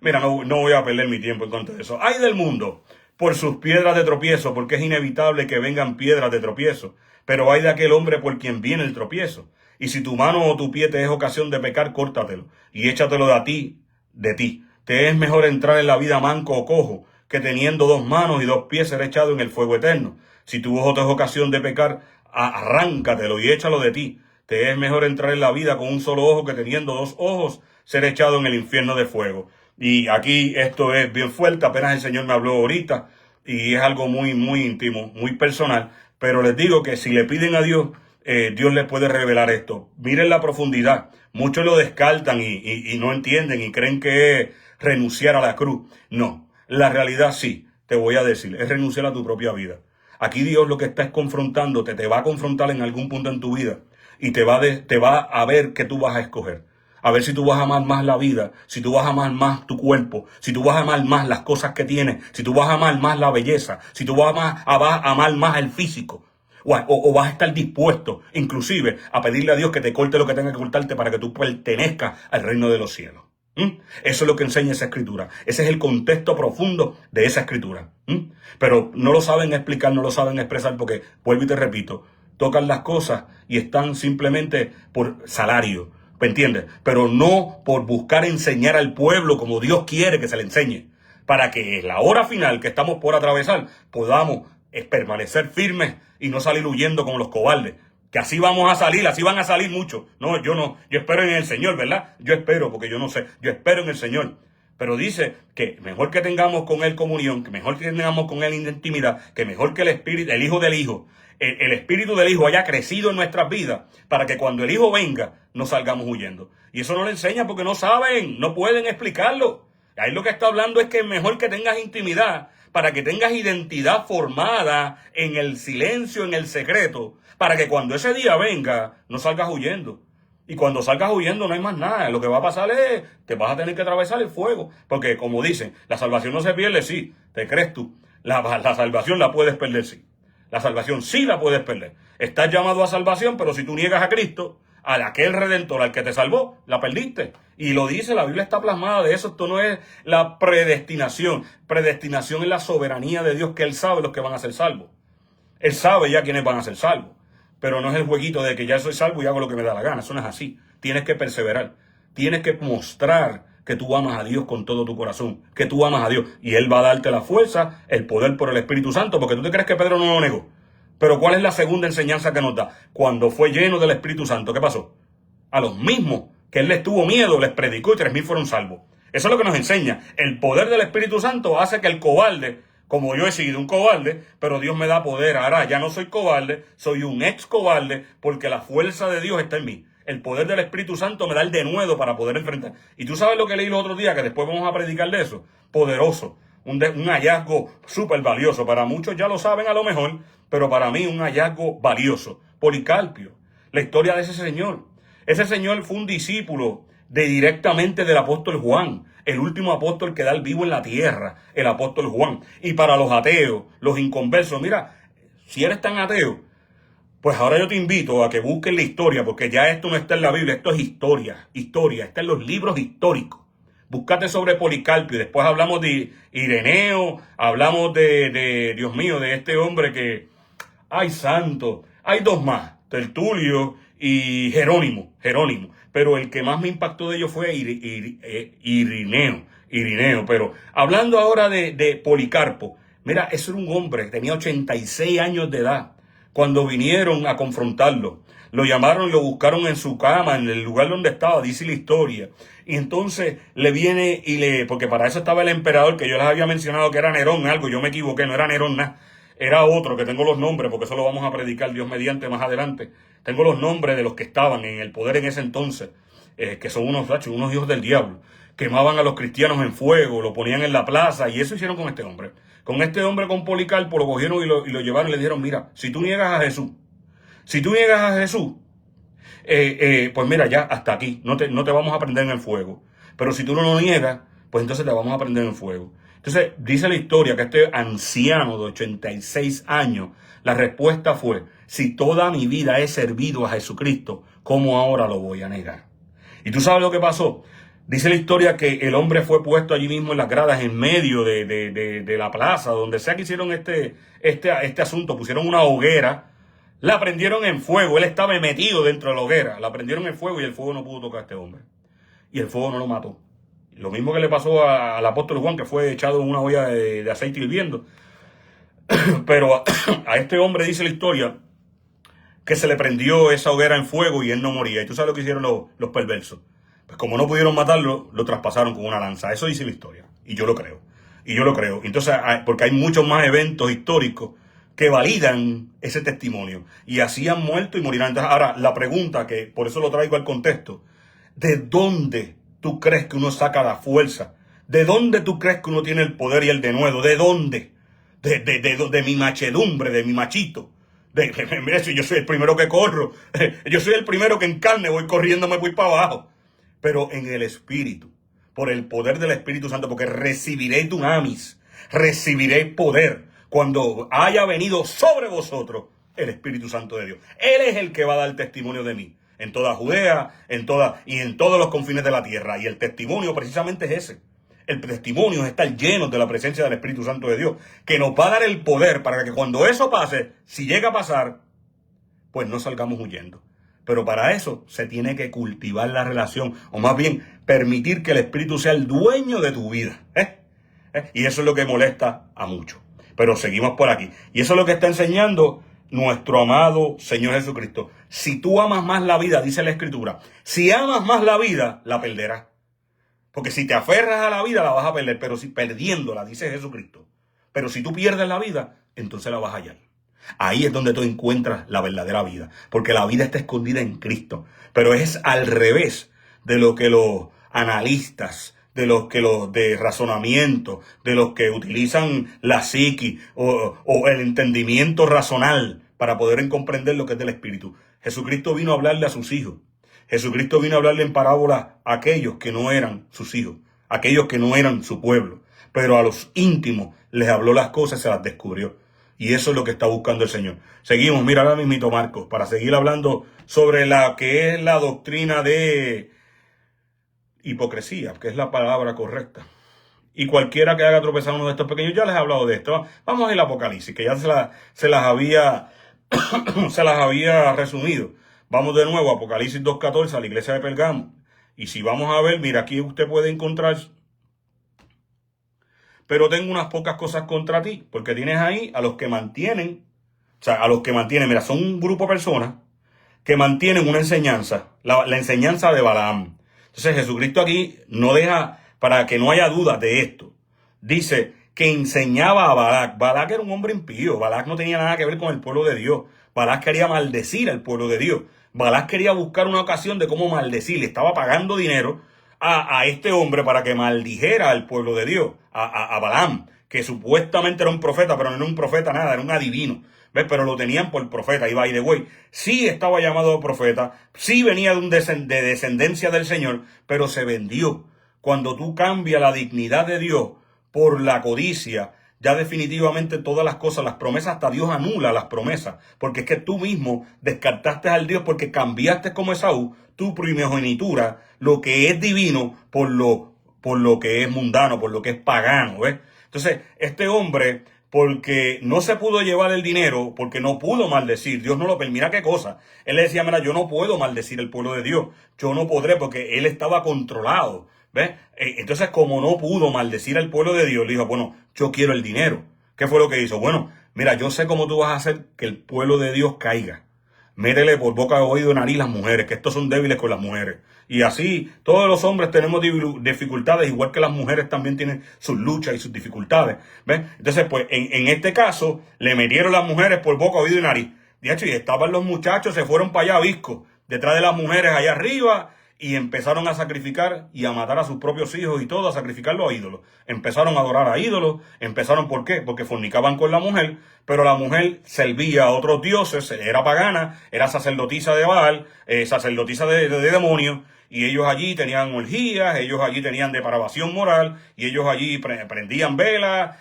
mira, no voy a perder mi tiempo en cuanto a eso. Ay del mundo por sus piedras de tropiezo, porque es inevitable que vengan piedras de tropiezo. Pero hay de aquel hombre por quien viene el tropiezo. Y si tu mano o tu pie te es ocasión de pecar, córtatelo, y échatelo de ti. Te es mejor entrar en la vida manco o cojo, que teniendo dos manos y dos pies ser echado en el fuego eterno. Si tu ojo te es ocasión de pecar, arráncatelo y échalo de ti. Te es mejor entrar en la vida con un solo ojo que teniendo dos ojos ser echado en el infierno de fuego. Y aquí esto es bien fuerte, apenas el Señor me habló ahorita y es algo muy, muy íntimo, muy personal. Pero les digo que si le piden a Dios, Dios les puede revelar esto. Miren la profundidad. Muchos lo descartan y no entienden y creen que es renunciar a la cruz. No, la realidad sí, te voy a decir, es renunciar a tu propia vida. Aquí Dios lo que está es confrontándote, te va a confrontar en algún punto en tu vida y te va a ver qué tú vas a escoger. A ver si tú vas a amar más la vida, si tú vas a amar más tu cuerpo, si tú vas a amar más las cosas que tienes, si tú vas a amar más la belleza, si tú vas a amar más el físico. O vas a estar dispuesto, inclusive, a pedirle a Dios que te corte lo que tenga que cortarte para que tú pertenezcas al reino de los cielos. Eso es lo que enseña esa escritura. Ese es el contexto profundo de esa escritura. Pero no lo saben explicar, no lo saben expresar porque, vuelvo y te repito, tocan las cosas y están simplemente por salario. ¿Me entiendes? Pero no por buscar enseñar al pueblo como Dios quiere que se le enseñe. Para que en la hora final que estamos por atravesar podamos permanecer firmes y no salir huyendo como los cobardes. Que así vamos a salir, así van a salir muchos. No, yo espero en el Señor, ¿verdad? Yo espero, porque yo no sé, yo espero en el Señor. Pero dice que mejor que tengamos con Él comunión, que mejor que tengamos con Él intimidad, que mejor que el Espíritu, el Hijo del Hijo, el Espíritu del Hijo haya crecido en nuestras vidas para que cuando el Hijo venga no salgamos huyendo. Y eso no lo enseñan porque no saben, no pueden explicarlo. Ahí lo que está hablando es que mejor que tengas intimidad para que tengas identidad formada en el silencio, en el secreto, para que cuando ese día venga no salgas huyendo. Y cuando salgas huyendo no hay más nada. Lo que va a pasar es, te vas a tener que atravesar el fuego. Porque como dicen, la salvación no se pierde, sí. ¿Te crees tú? La salvación la puedes perder, sí. La salvación sí la puedes perder. Estás llamado a salvación, pero si tú niegas a Cristo, a aquel Redentor, al que te salvó, la perdiste. Y lo dice, la Biblia está plasmada de eso. Esto no es la predestinación. Predestinación es la soberanía de Dios, que Él sabe los que van a ser salvos. Él sabe ya quiénes van a ser salvos. Pero no es el jueguito de que ya soy salvo y hago lo que me da la gana. Eso no es así. Tienes que perseverar. Tienes que mostrar que tú amas a Dios con todo tu corazón. Que tú amas a Dios. Y Él va a darte la fuerza, el poder por el Espíritu Santo. Porque tú te crees que Pedro no lo negó. Pero ¿cuál es la segunda enseñanza que nos da? Cuando fue lleno del Espíritu Santo, ¿qué pasó? A los mismos que Él les tuvo miedo, les predicó y 3,000 fueron salvos. Eso es lo que nos enseña. El poder del Espíritu Santo hace que el cobarde, como yo he sido un cobarde, pero Dios me da poder. Ahora ya no soy cobarde, soy un ex cobarde porque la fuerza de Dios está en mí. El poder del Espíritu Santo me da el denuedo para poder enfrentar. Y tú sabes lo que leí el otro día, que después vamos a predicar de eso. Poderoso. Un hallazgo súper valioso. Para muchos ya lo saben a lo mejor, pero para mí un hallazgo valioso. Policarpio. La historia de ese señor. Ese señor fue un discípulo directamente del apóstol Juan. El último apóstol que da el vivo en la tierra, el apóstol Juan. Y para los ateos, los inconversos, mira, si eres tan ateo, pues ahora yo te invito a que busques la historia, porque ya esto no está en la Biblia, esto es historia, está en los libros históricos. Búscate sobre Policarpio, y después hablamos de Ireneo, hablamos de Dios mío, de este hombre que, ay santo, hay dos más, Tertulio y Jerónimo, pero el que más me impactó de ellos fue Irineo, pero hablando ahora de Policarpo, mira, ese era un hombre que tenía 86 años de edad, cuando vinieron a confrontarlo. Lo llamaron y lo buscaron en su cama, en el lugar donde estaba, dice la historia. Y entonces le viene porque para eso estaba el emperador, que yo les había mencionado que era Nerón, algo, yo me equivoqué, no era Nerón nada. Era otro, que tengo los nombres, porque eso lo vamos a predicar Dios mediante más adelante. Tengo los nombres de los que estaban en el poder en ese entonces, que son unos hijos del diablo. Quemaban a los cristianos en fuego, lo ponían en la plaza, y eso hicieron con este hombre. Con Policarpo, lo cogieron y lo llevaron y le dijeron, mira, si tú niegas a Jesús, pues mira, ya hasta aquí, no te vamos a prender en el fuego. Pero si tú no lo niegas, pues entonces te vamos a prender en el fuego. Entonces, dice la historia que este anciano de 86 años, la respuesta fue, si toda mi vida he servido a Jesucristo, ¿cómo ahora lo voy a negar? Y tú sabes lo que pasó. Dice la historia que el hombre fue puesto allí mismo en las gradas, en medio de la plaza, donde sea que hicieron este asunto, pusieron una hoguera, la prendieron en fuego, él estaba metido dentro de la hoguera, la prendieron en fuego y el fuego no pudo tocar a este hombre. Y el fuego no lo mató. Lo mismo que le pasó al apóstol Juan, que fue echado en una olla de aceite hirviendo. Pero a este hombre dice la historia que se le prendió esa hoguera en fuego y él no moría. ¿Y tú sabes lo que hicieron los perversos? Pues como no pudieron matarlo, lo traspasaron con una lanza. Eso dice la historia. Y yo lo creo. Y yo lo creo. Entonces, porque hay muchos más eventos históricos que validan ese testimonio. Y así han muerto y morirán. Entonces, ahora, la pregunta, que por eso lo traigo al contexto. ¿De dónde tú crees que uno saca la fuerza? ¿De dónde tú crees que uno tiene el poder y el denuedo? ¿De dónde? De mi machedumbre, de mi machito. Mira, si yo soy el primero que corro, yo soy el primero que en carne voy corriendo, me voy para abajo. Pero en el Espíritu, por el poder del Espíritu Santo, porque recibiré dunamis, recibiré poder cuando haya venido sobre vosotros el Espíritu Santo de Dios. Él es el que va a dar testimonio de mí en toda Judea, en todos los confines de la tierra. Y el testimonio precisamente es ese. El testimonio es estar llenos de la presencia del Espíritu Santo de Dios, que nos va a dar el poder para que cuando eso pase, si llega a pasar, pues no salgamos huyendo. Pero para eso se tiene que cultivar la relación, o más bien permitir que el Espíritu sea el dueño de tu vida. Y eso es lo que molesta a muchos. Pero seguimos por aquí. Y eso es lo que está enseñando nuestro amado Señor Jesucristo. Si tú amas más la vida, dice la Escritura, si amas más la vida, la perderás. Porque si te aferras a la vida, la vas a perder, pero si perdiéndola, dice Jesucristo. Pero si tú pierdes la vida, entonces la vas a hallar. Ahí es donde tú encuentras la verdadera vida, porque la vida está escondida en Cristo. Pero es al revés de lo que los analistas, de los de razonamiento, de los que utilizan la psiqui o el entendimiento razonal para poder comprender lo que es del Espíritu. Jesucristo vino a hablarle a sus hijos. Jesucristo vino a hablarle en parábolas a aquellos que no eran sus hijos, aquellos que no eran su pueblo. Pero a los íntimos les habló las cosas y se las descubrió. Y eso es lo que está buscando el Señor. Seguimos, mira ahora mismito, Marcos, para seguir hablando sobre la que es la doctrina de hipocresía, que es la palabra correcta. Y cualquiera que haga tropezar a uno de estos pequeños, ya les he hablado de esto. Vamos al Apocalipsis, que ya se las había resumido. Vamos de nuevo a Apocalipsis 2.14, a la iglesia de Pergamo. Y si vamos a ver, mira, aquí usted puede encontrar. Pero tengo unas pocas cosas contra ti, porque tienes ahí a los que mantienen, mira, son un grupo de personas que mantienen una enseñanza, la enseñanza de Balaam. Entonces Jesucristo aquí no deja, para que no haya dudas de esto, dice que enseñaba a Balac. Balac era un hombre impío, Balac no tenía nada que ver con el pueblo de Dios. Balac quería maldecir al pueblo de Dios. Balac quería buscar una ocasión de cómo maldecir. Le estaba pagando dinero a este hombre para que maldijera al pueblo de Dios, a Balaam, que supuestamente era un profeta, pero no era un profeta nada, era un adivino. ¿Ves? Pero lo tenían por profeta. Y by the way, sí estaba llamado profeta, sí venía de descendencia del Señor, pero se vendió. Cuando tú cambias la dignidad de Dios por la codicia, ya definitivamente todas las cosas, las promesas, hasta Dios anula las promesas. Porque es que tú mismo descartaste al Dios porque cambiaste como Esaú tu primogenitura, lo que es divino, por lo que es mundano, por lo que es pagano. ¿Ves? Entonces, este hombre, porque no se pudo llevar el dinero, porque no pudo maldecir, Dios no lo permite. Mira qué cosa. Él le decía, mira, yo no puedo maldecir el pueblo de Dios. Yo no podré porque él estaba controlado. ¿Ves? Entonces, como no pudo maldecir al pueblo de Dios, le dijo, bueno, yo quiero el dinero. ¿Qué fue lo que hizo? Bueno, mira, yo sé cómo tú vas a hacer que el pueblo de Dios caiga. Métele por boca, oído y nariz las mujeres, que estos son débiles con las mujeres. Y así, todos los hombres tenemos dificultades, igual que las mujeres también tienen sus luchas y sus dificultades. ¿Ves? Entonces, pues, en este caso, le metieron las mujeres por boca, oído y nariz. De hecho, y estaban los muchachos, se fueron para allá a Visco, detrás de las mujeres allá arriba, y empezaron a sacrificar y a matar a sus propios hijos y todo, a sacrificarlos a ídolos. Empezaron a adorar a ídolos. Empezaron, ¿por qué? Porque fornicaban con la mujer, pero la mujer servía a otros dioses, era pagana, era sacerdotisa de Baal, sacerdotisa de demonios, y ellos allí tenían orgías, ellos allí tenían depravación moral, y ellos allí prendían velas,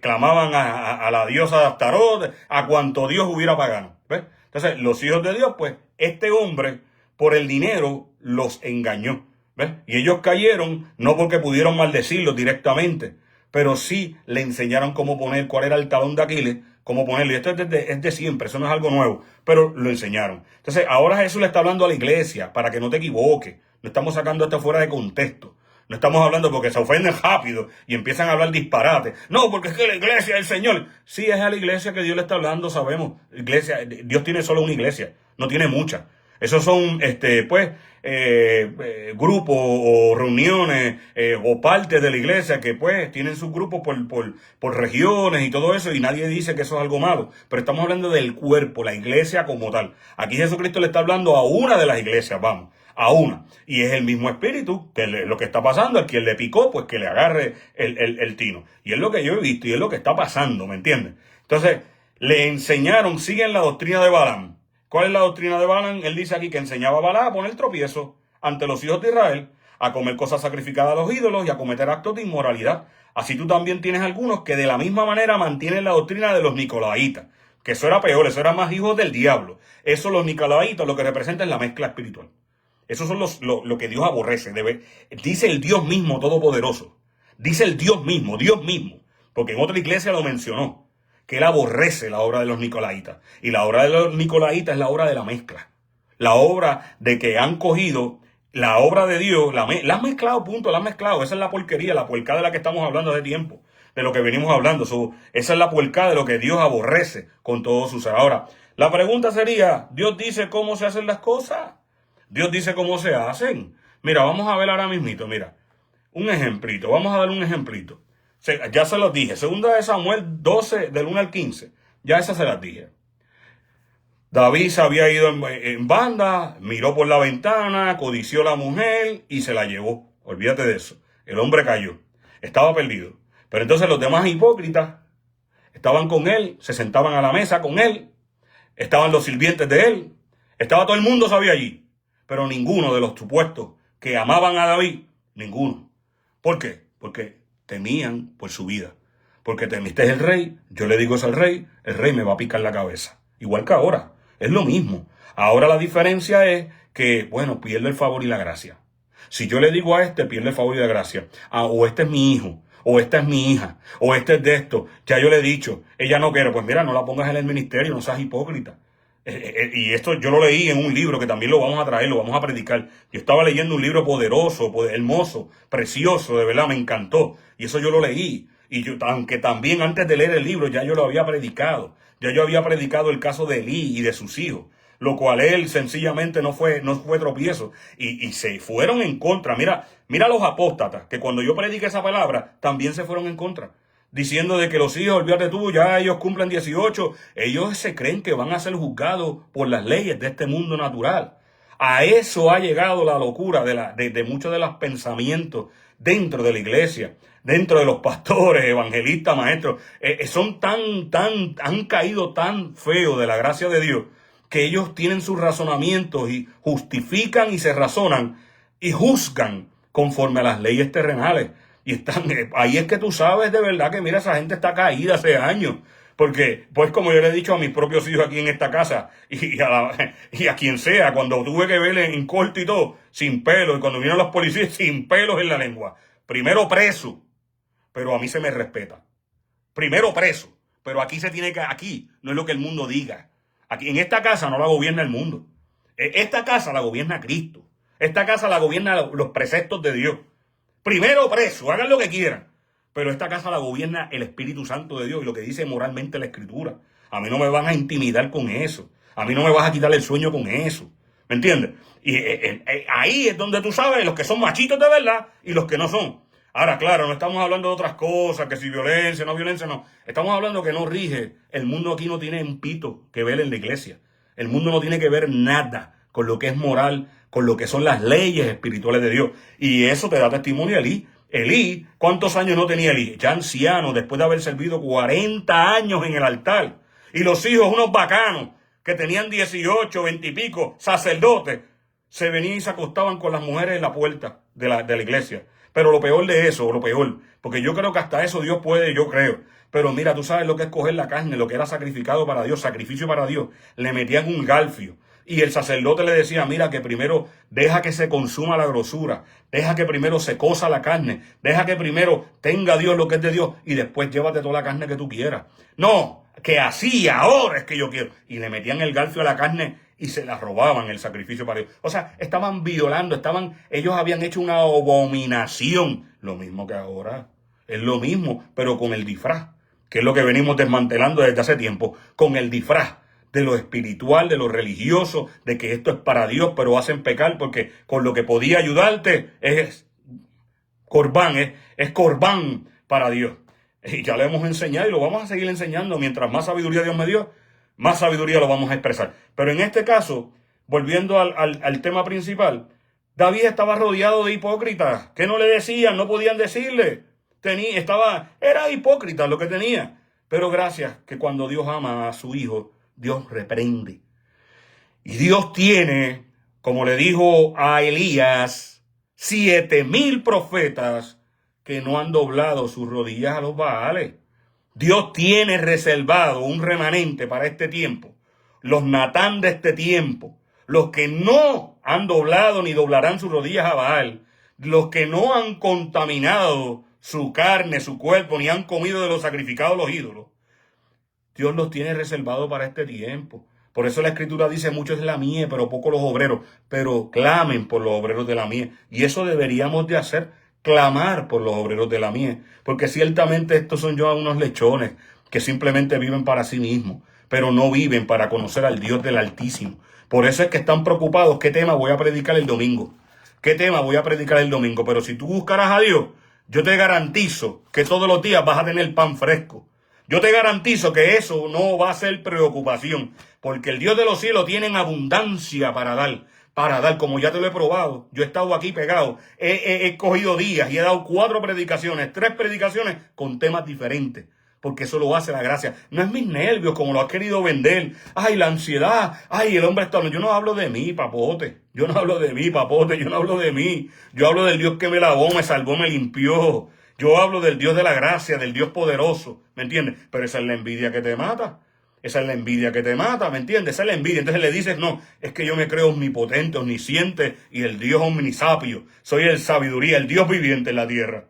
clamaban a la diosa Astarot, a cuanto Dios hubiera pagano. ¿Ves? Entonces, los hijos de Dios, pues, este hombre, por el dinero, los engañó. ¿Ves? Y ellos cayeron, no porque pudieron maldecirlos directamente, pero sí le enseñaron cómo poner, cuál era el talón de Aquiles, cómo ponerlo. Y esto es de siempre, eso no es algo nuevo, pero lo enseñaron. Entonces, ahora Jesús le está hablando a la iglesia, para que no te equivoques. No estamos sacando esto fuera de contexto. No estamos hablando porque se ofenden rápido y empiezan a hablar disparate. No, porque es que la iglesia del Señor. Sí, es a la iglesia que Dios le está hablando, sabemos. Iglesia, Dios tiene solo una iglesia, no tiene muchas. Esos son, grupos o reuniones o partes de la iglesia que, pues, tienen sus grupos por regiones y todo eso, y nadie dice que eso es algo malo. Pero estamos hablando del cuerpo, la iglesia como tal. Aquí Jesucristo le está hablando a una de las iglesias, vamos, a una. Y es el mismo espíritu que lo que está pasando, al quien le picó, pues que le agarre el tino. Y es lo que yo he visto y es lo que está pasando, ¿me entiendes? Entonces, le enseñaron, siguen la doctrina de Balaam. ¿Cuál es la doctrina de Balaam? Él dice aquí que enseñaba a Balaam a poner tropiezo ante los hijos de Israel, a comer cosas sacrificadas a los ídolos y a cometer actos de inmoralidad. Así tú también tienes algunos que de la misma manera mantienen la doctrina de los nicolaitas, que eso era peor, eso era más hijos del diablo. Eso los nicolaitas lo que representan es la mezcla espiritual. Esos son lo que Dios aborrece. Dice el Dios mismo todopoderoso. Dice el Dios mismo, porque en otra iglesia lo mencionó, que él aborrece la obra de los nicolaitas. Y la obra de los nicolaitas es la obra de la mezcla. La obra de que han cogido la obra de Dios, la han mezclado, punto, la han mezclado. Esa es la porquería, la puercada de la que estamos hablando hace tiempo, de lo que venimos hablando. Esa es la puercada de lo que Dios aborrece con todo su ser. Ahora, la pregunta sería, ¿Dios dice cómo se hacen las cosas? Dios dice cómo se hacen. Mira, vamos a ver ahora mismito, mira, un ejemplito, vamos a dar un ejemplito. Ya se los dije, segunda de Samuel 12, del 1 al 15, ya esas se las dije. David se había ido en banda, miró por la ventana, codició a la mujer y se la llevó. Olvídate de eso. El hombre cayó, estaba perdido. Pero entonces los demás hipócritas estaban con él, se sentaban a la mesa con él, estaban los sirvientes de él, estaba todo el mundo, sabía allí. Pero ninguno de los supuestos que amaban a David, ninguno. ¿Por qué? Porque temían por su vida. Porque temiste el rey, yo le digo eso al rey, el rey me va a picar la cabeza. Igual que ahora, es lo mismo. Ahora la diferencia es que, bueno, pierde el favor y la gracia. Si yo le digo a este, pierde el favor y la gracia. O este es mi hijo, o esta es mi hija, o este es de esto. Ya yo le he dicho, ella no quiere, pues mira, no la pongas en el ministerio, no seas hipócrita. Y esto yo lo leí en un libro que también lo vamos a traer, lo vamos a predicar. Yo estaba leyendo un libro poderoso, hermoso, precioso, de verdad, me encantó. Y eso yo lo leí. Y yo, aunque también antes de leer el libro ya yo lo había predicado. Ya yo había predicado el caso de Elí y de sus hijos. Lo cual él sencillamente no fue tropiezo. Y se fueron en contra. Mira los apóstatas, que cuando yo prediqué esa palabra, también se fueron en contra. Diciendo de que los hijos, olvídate tú, ya ellos cumplen 18, ellos se creen que van a ser juzgados por las leyes de este mundo natural. A eso ha llegado la locura de muchos de los pensamientos dentro de la iglesia, dentro de los pastores, evangelistas, maestros. Han caído tan feo de la gracia de Dios que ellos tienen sus razonamientos y justifican y se razonan y juzgan conforme a las leyes terrenales. Y ahí es que tú sabes de verdad que, mira, esa gente está caída hace años. Porque, pues como yo le he dicho a mis propios hijos aquí en esta casa, y a quien sea, cuando tuve que verle en corto y todo, sin pelo, y cuando vinieron los policías, sin pelos en la lengua. Primero preso, pero a mí se me respeta. Primero preso, pero aquí no es lo que el mundo diga. Aquí, en esta casa no la gobierna el mundo. Esta casa la gobierna Cristo. Esta casa la gobierna los preceptos de Dios. Primero preso, hagan lo que quieran. Pero esta casa la gobierna el Espíritu Santo de Dios y lo que dice moralmente la Escritura. A mí no me van a intimidar con eso. A mí no me vas a quitar el sueño con eso. ¿Me entiendes? Y ahí es donde tú sabes los que son machitos de verdad y los que no son. Ahora, claro, no estamos hablando de otras cosas, que si violencia, no. Estamos hablando que no rige. El mundo aquí no tiene un pito que ver en la iglesia. El mundo no tiene que ver nada con lo que es moral, con lo que son las leyes espirituales de Dios. Y eso te da testimonio Elí. Elí, ¿cuántos años no tenía Elí? Ya anciano, después de haber servido 40 años en el altar. Y los hijos, unos bacanos, que tenían 18, 20 y pico, sacerdotes, se venían y se acostaban con las mujeres en la puerta de la iglesia. Pero lo peor de eso, porque yo creo que hasta eso Dios puede, yo creo. Pero mira, tú sabes lo que es coger la carne, lo que era sacrificado para Dios, sacrificio para Dios. Le metían un garfio. Y el sacerdote le decía, mira, que primero deja que se consuma la grosura, deja que primero se cosa la carne, deja que primero tenga Dios lo que es de Dios y después llévate toda la carne que tú quieras. No, que así ahora es que yo quiero. Y le metían el garfio a la carne y se la robaban el sacrificio para Dios. O sea, estaban violando, ellos habían hecho una abominación. Lo mismo que ahora. Es lo mismo, pero con el disfraz, que es lo que venimos desmantelando desde hace tiempo, con el disfraz de lo espiritual, de lo religioso, de que esto es para Dios, pero hacen pecar porque con lo que podía ayudarte es corbán, es corbán para Dios. Y ya lo hemos enseñado y lo vamos a seguir enseñando. Mientras más sabiduría Dios me dio, más sabiduría lo vamos a expresar. Pero en este caso, volviendo al tema principal, David estaba rodeado de hipócritas que no le decían, no podían decirle. Era hipócrita lo que tenía. Pero gracias que cuando Dios ama a su hijo, Dios reprende. Y Dios tiene, como le dijo a Elías, 7,000 profetas que no han doblado sus rodillas a los Baales. Dios tiene reservado un remanente para este tiempo. Los Natán de este tiempo, los que no han doblado ni doblarán sus rodillas a Baal, los que no han contaminado su carne, su cuerpo, ni han comido de los sacrificados los ídolos. Dios los tiene reservado para este tiempo. Por eso la Escritura dice, mucho es la mies, pero poco los obreros. Pero clamen por los obreros de la mies. Y eso deberíamos de hacer, clamar por los obreros de la mies. Porque ciertamente estos son ya unos lechones que simplemente viven para sí mismos, pero no viven para conocer al Dios del Altísimo. Por eso es que están preocupados. ¿Qué tema voy a predicar el domingo? ¿Qué tema voy a predicar el domingo? Pero si tú buscarás a Dios, yo te garantizo que todos los días vas a tener pan fresco. Yo te garantizo que eso no va a ser preocupación, porque el Dios de los cielos tiene en abundancia para dar, como ya te lo he probado. Yo he estado aquí pegado, he cogido días y he dado 4 predicaciones, 3 predicaciones con temas diferentes, porque eso lo hace la gracia. No es mis nervios como lo has querido vender. Ay, la ansiedad, ay, el hombre está... Yo no hablo de mí, papote. Yo no hablo de mí, papote, yo no hablo de mí. Yo hablo del Dios que me lavó, me salvó, me limpió. Yo hablo del Dios de la gracia, del Dios poderoso, ¿me entiendes? Pero esa es la envidia que te mata. Esa es la envidia que te mata, ¿me entiendes? Esa es la envidia. Entonces le dices, no, es que yo me creo omnipotente, omnisciente y el Dios omnisapio. Soy el sabiduría, el Dios viviente en la tierra.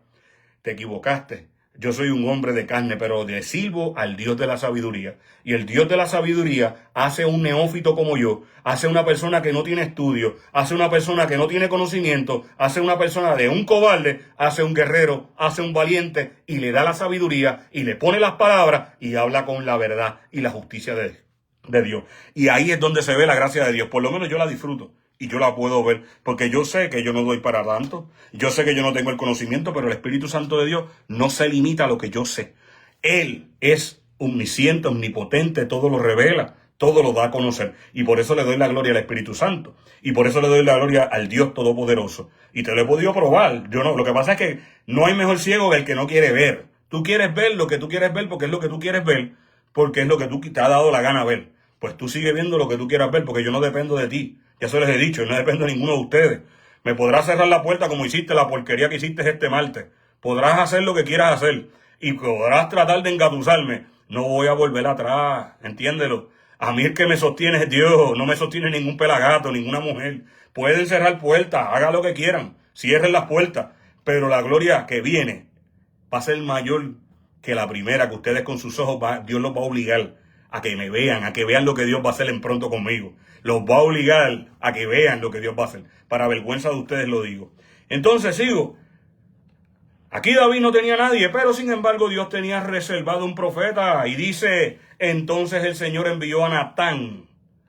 Te equivocaste. Yo soy un hombre de carne, pero le sirvo al Dios de la sabiduría. Y el Dios de la sabiduría hace un neófito como yo, hace una persona que no tiene estudio, hace una persona que no tiene conocimiento, hace una persona de un cobarde, hace un guerrero, hace un valiente y le da la sabiduría y le pone las palabras y habla con la verdad y la justicia de Dios. Y ahí es donde se ve la gracia de Dios. Por lo menos yo la disfruto. Y yo la puedo ver, porque yo sé que yo no doy para tanto, yo sé que yo no tengo el conocimiento, pero el Espíritu Santo de Dios no se limita a lo que yo sé. Él es omnisciente, omnipotente, todo lo revela, todo lo da a conocer. Y por eso le doy la gloria al Espíritu Santo. Y por eso le doy la gloria al Dios Todopoderoso. Y te lo he podido probar. Yo no, lo que pasa es que no hay mejor ciego que el que no quiere ver. Tú quieres ver lo que tú quieres ver porque es lo que tú quieres ver, porque es lo que tú te ha dado la gana ver. Pues tú sigue viendo lo que tú quieras ver, porque yo no dependo de ti. Ya se les he dicho, no dependo de ninguno de ustedes. Me podrás cerrar la puerta como hiciste la porquería que hiciste este martes. Podrás hacer lo que quieras hacer. Y podrás tratar de engatusarme. No voy a volver atrás, entiéndelo. A mí el que me sostiene es Dios, no me sostiene ningún pelagato, ninguna mujer. Pueden cerrar puertas, hagan lo que quieran, cierren las puertas. Pero la gloria que viene va a ser mayor que la primera, que ustedes con sus ojos, Dios los va a obligar a que me vean, a que vean lo que Dios va a hacer en pronto conmigo. Los va a obligar a que vean lo que Dios va a hacer. Para vergüenza de ustedes lo digo. Entonces sigo. Aquí David no tenía nadie, pero sin embargo Dios tenía reservado un profeta. Y dice, entonces el Señor envió a Natán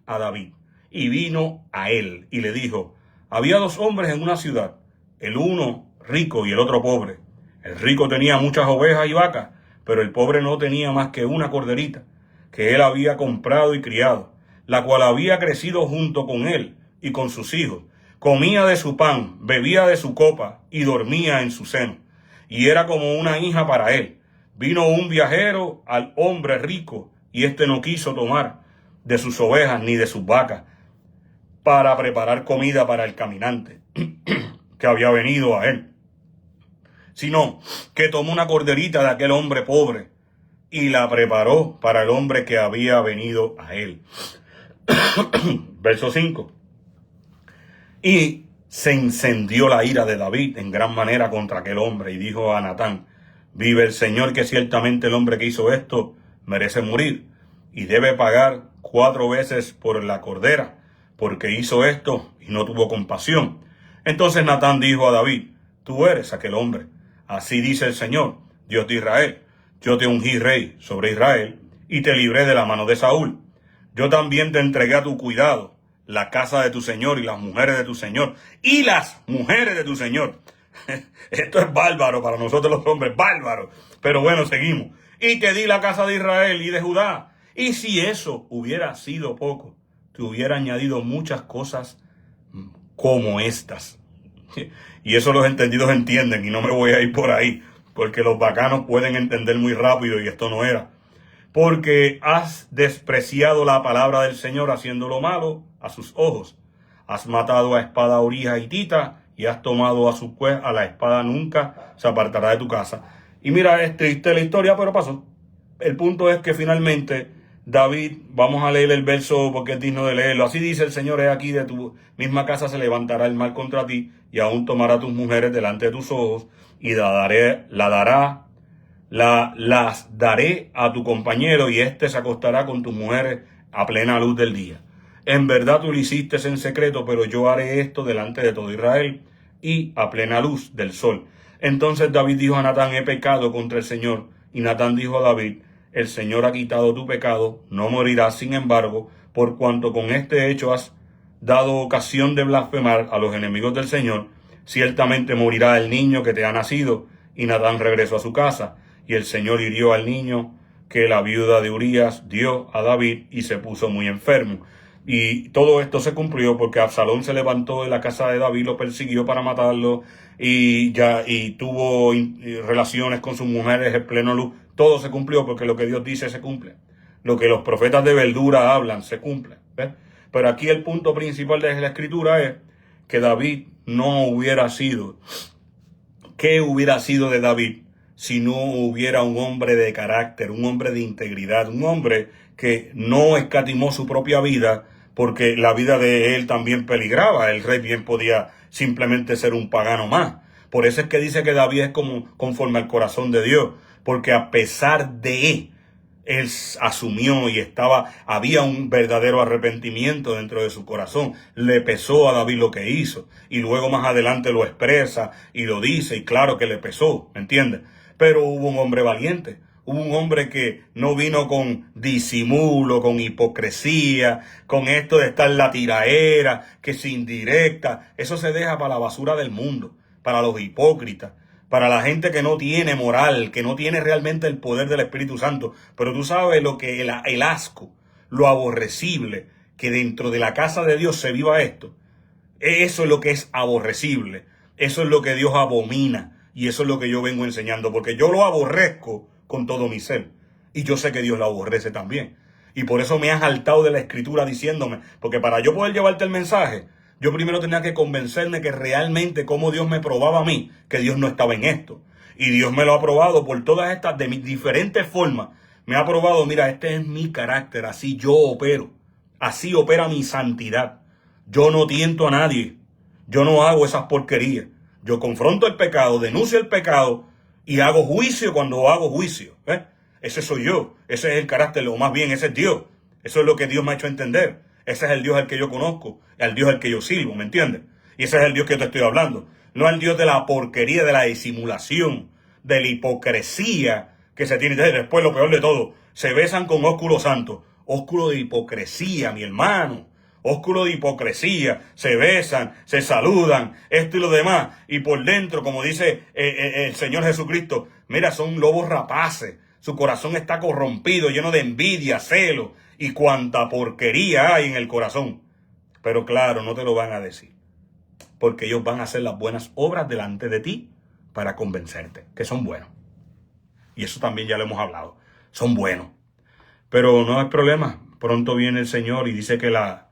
a David. Y vino a él y le dijo, había 2 hombres en una ciudad, el uno rico y el otro pobre. El rico tenía muchas ovejas y vacas, pero el pobre no tenía más que una corderita, que él había comprado y criado, la cual había crecido junto con él y con sus hijos. Comía de su pan, bebía de su copa y dormía en su seno. Y era como una hija para él. Vino un viajero al hombre rico y éste no quiso tomar de sus ovejas ni de sus vacas para preparar comida para el caminante que había venido a él, sino que tomó una corderita de aquel hombre pobre y la preparó para el hombre que había venido a él. Verso 5. Y se encendió la ira de David en gran manera contra aquel hombre y dijo a Natán, vive el Señor que ciertamente el hombre que hizo esto merece morir y debe pagar 4 veces por la cordera porque hizo esto y no tuvo compasión. Entonces Natán dijo a David, tú eres aquel hombre. Así dice el Señor, Dios de Israel. Yo te ungí rey sobre Israel y te libré de la mano de Saúl. Yo también te entregué a tu cuidado la casa de tu Señor y las mujeres de tu Señor. Y las mujeres de tu Señor. Esto es bárbaro para nosotros los hombres, bárbaro. Pero bueno, seguimos. Y te di la casa de Israel y de Judá. Y si eso hubiera sido poco, te hubiera añadido muchas cosas como estas. Y eso los entendidos entienden, y no me voy a ir por ahí, porque los bacanos pueden entender muy rápido, y esto no era. Porque has despreciado la palabra del Señor haciendo lo malo a sus ojos. Has matado a espada a Uría hitita y has tomado a su juez, a la espada nunca se apartará de tu casa. Y mira, es triste la historia, pero pasó. El punto es que finalmente David, vamos a leer el verso porque es digno de leerlo. Así dice el Señor, he aquí de tu misma casa se levantará el mal contra ti y aún tomará tus mujeres delante de tus ojos y las daré a tu compañero y éste se acostará con tus mujeres a plena luz del día. En verdad tú lo hiciste en secreto, pero yo haré esto delante de todo Israel y a plena luz del sol. Entonces David dijo a Natán, he pecado contra el Señor. Y Natán dijo a David, el Señor ha quitado tu pecado, no morirás, sin embargo, por cuanto con este hecho has dado ocasión de blasfemar a los enemigos del Señor, ciertamente morirá el niño que te ha nacido. Y Natán regresó a su casa, y el Señor hirió al niño que la viuda de Urías dio a David y se puso muy enfermo. Y todo esto se cumplió porque Absalón se levantó de la casa de David, lo persiguió para matarlo y tuvo relaciones con sus mujeres en pleno luz. Todo se cumplió porque lo que Dios dice se cumple. Lo que los profetas de verdura hablan se cumple. ¿Ves? Pero aquí el punto principal de la escritura es que David no hubiera sido. ¿Qué hubiera sido de David si no hubiera un hombre de carácter, un hombre de integridad, un hombre que no escatimó su propia vida? Porque la vida de él también peligraba. El rey bien podía simplemente ser un pagano más. Por eso es que dice que David es como conforme al corazón de Dios. Porque a pesar de él asumió y había un verdadero arrepentimiento dentro de su corazón. Le pesó a David lo que hizo. Y luego más adelante lo expresa y lo dice. Y claro que le pesó, ¿me entiendes? Pero hubo un hombre valiente. Hubo un hombre que no vino con disimulo, con hipocresía, con esto de estar la tiraera, que es indirecta. Eso se deja para la basura del mundo, para los hipócritas, para la gente que no tiene moral, que no tiene realmente el poder del Espíritu Santo. Pero tú sabes lo que el asco, lo aborrecible, que dentro de la casa de Dios se viva esto. Eso es lo que es aborrecible. Eso es lo que Dios abomina. Y eso es lo que yo vengo enseñando, porque yo lo aborrezco con todo mi ser. Y yo sé que Dios lo aborrece también. Y por eso me has saltado de la escritura diciéndome, porque para yo poder llevarte el mensaje, yo primero tenía que convencerme que realmente como Dios me probaba a mí, que Dios no estaba en esto. Y Dios me lo ha probado por todas estas, de mis diferentes formas. Me ha probado, mira, este es mi carácter, así yo opero. Así opera mi santidad. Yo no tiento a nadie. Yo no hago esas porquerías. Yo confronto el pecado, denuncio el pecado y hago juicio cuando hago juicio. Ese soy yo. Ese es el carácter, o más bien ese es Dios. Eso es lo que Dios me ha hecho entender. Ese es el Dios al que yo conozco, el Dios al que yo sirvo, ¿me entiendes? Y ese es el Dios que te estoy hablando. No el Dios de la porquería, de la disimulación, de la hipocresía que se tiene. Después lo peor de todo, se besan con ósculo santo. Ósculo de hipocresía, mi hermano. Ósculo de hipocresía, se besan, se saludan, esto y lo demás. Y por dentro, como dice el Señor Jesucristo, mira, son lobos rapaces. Su corazón está corrompido, lleno de envidia, celo y cuanta porquería hay en el corazón. Pero claro, no te lo van a decir. Porque ellos van a hacer las buenas obras delante de ti para convencerte, que son buenos. Y eso también ya lo hemos hablado. Son buenos. Pero no hay problema. Pronto viene el Señor y dice que la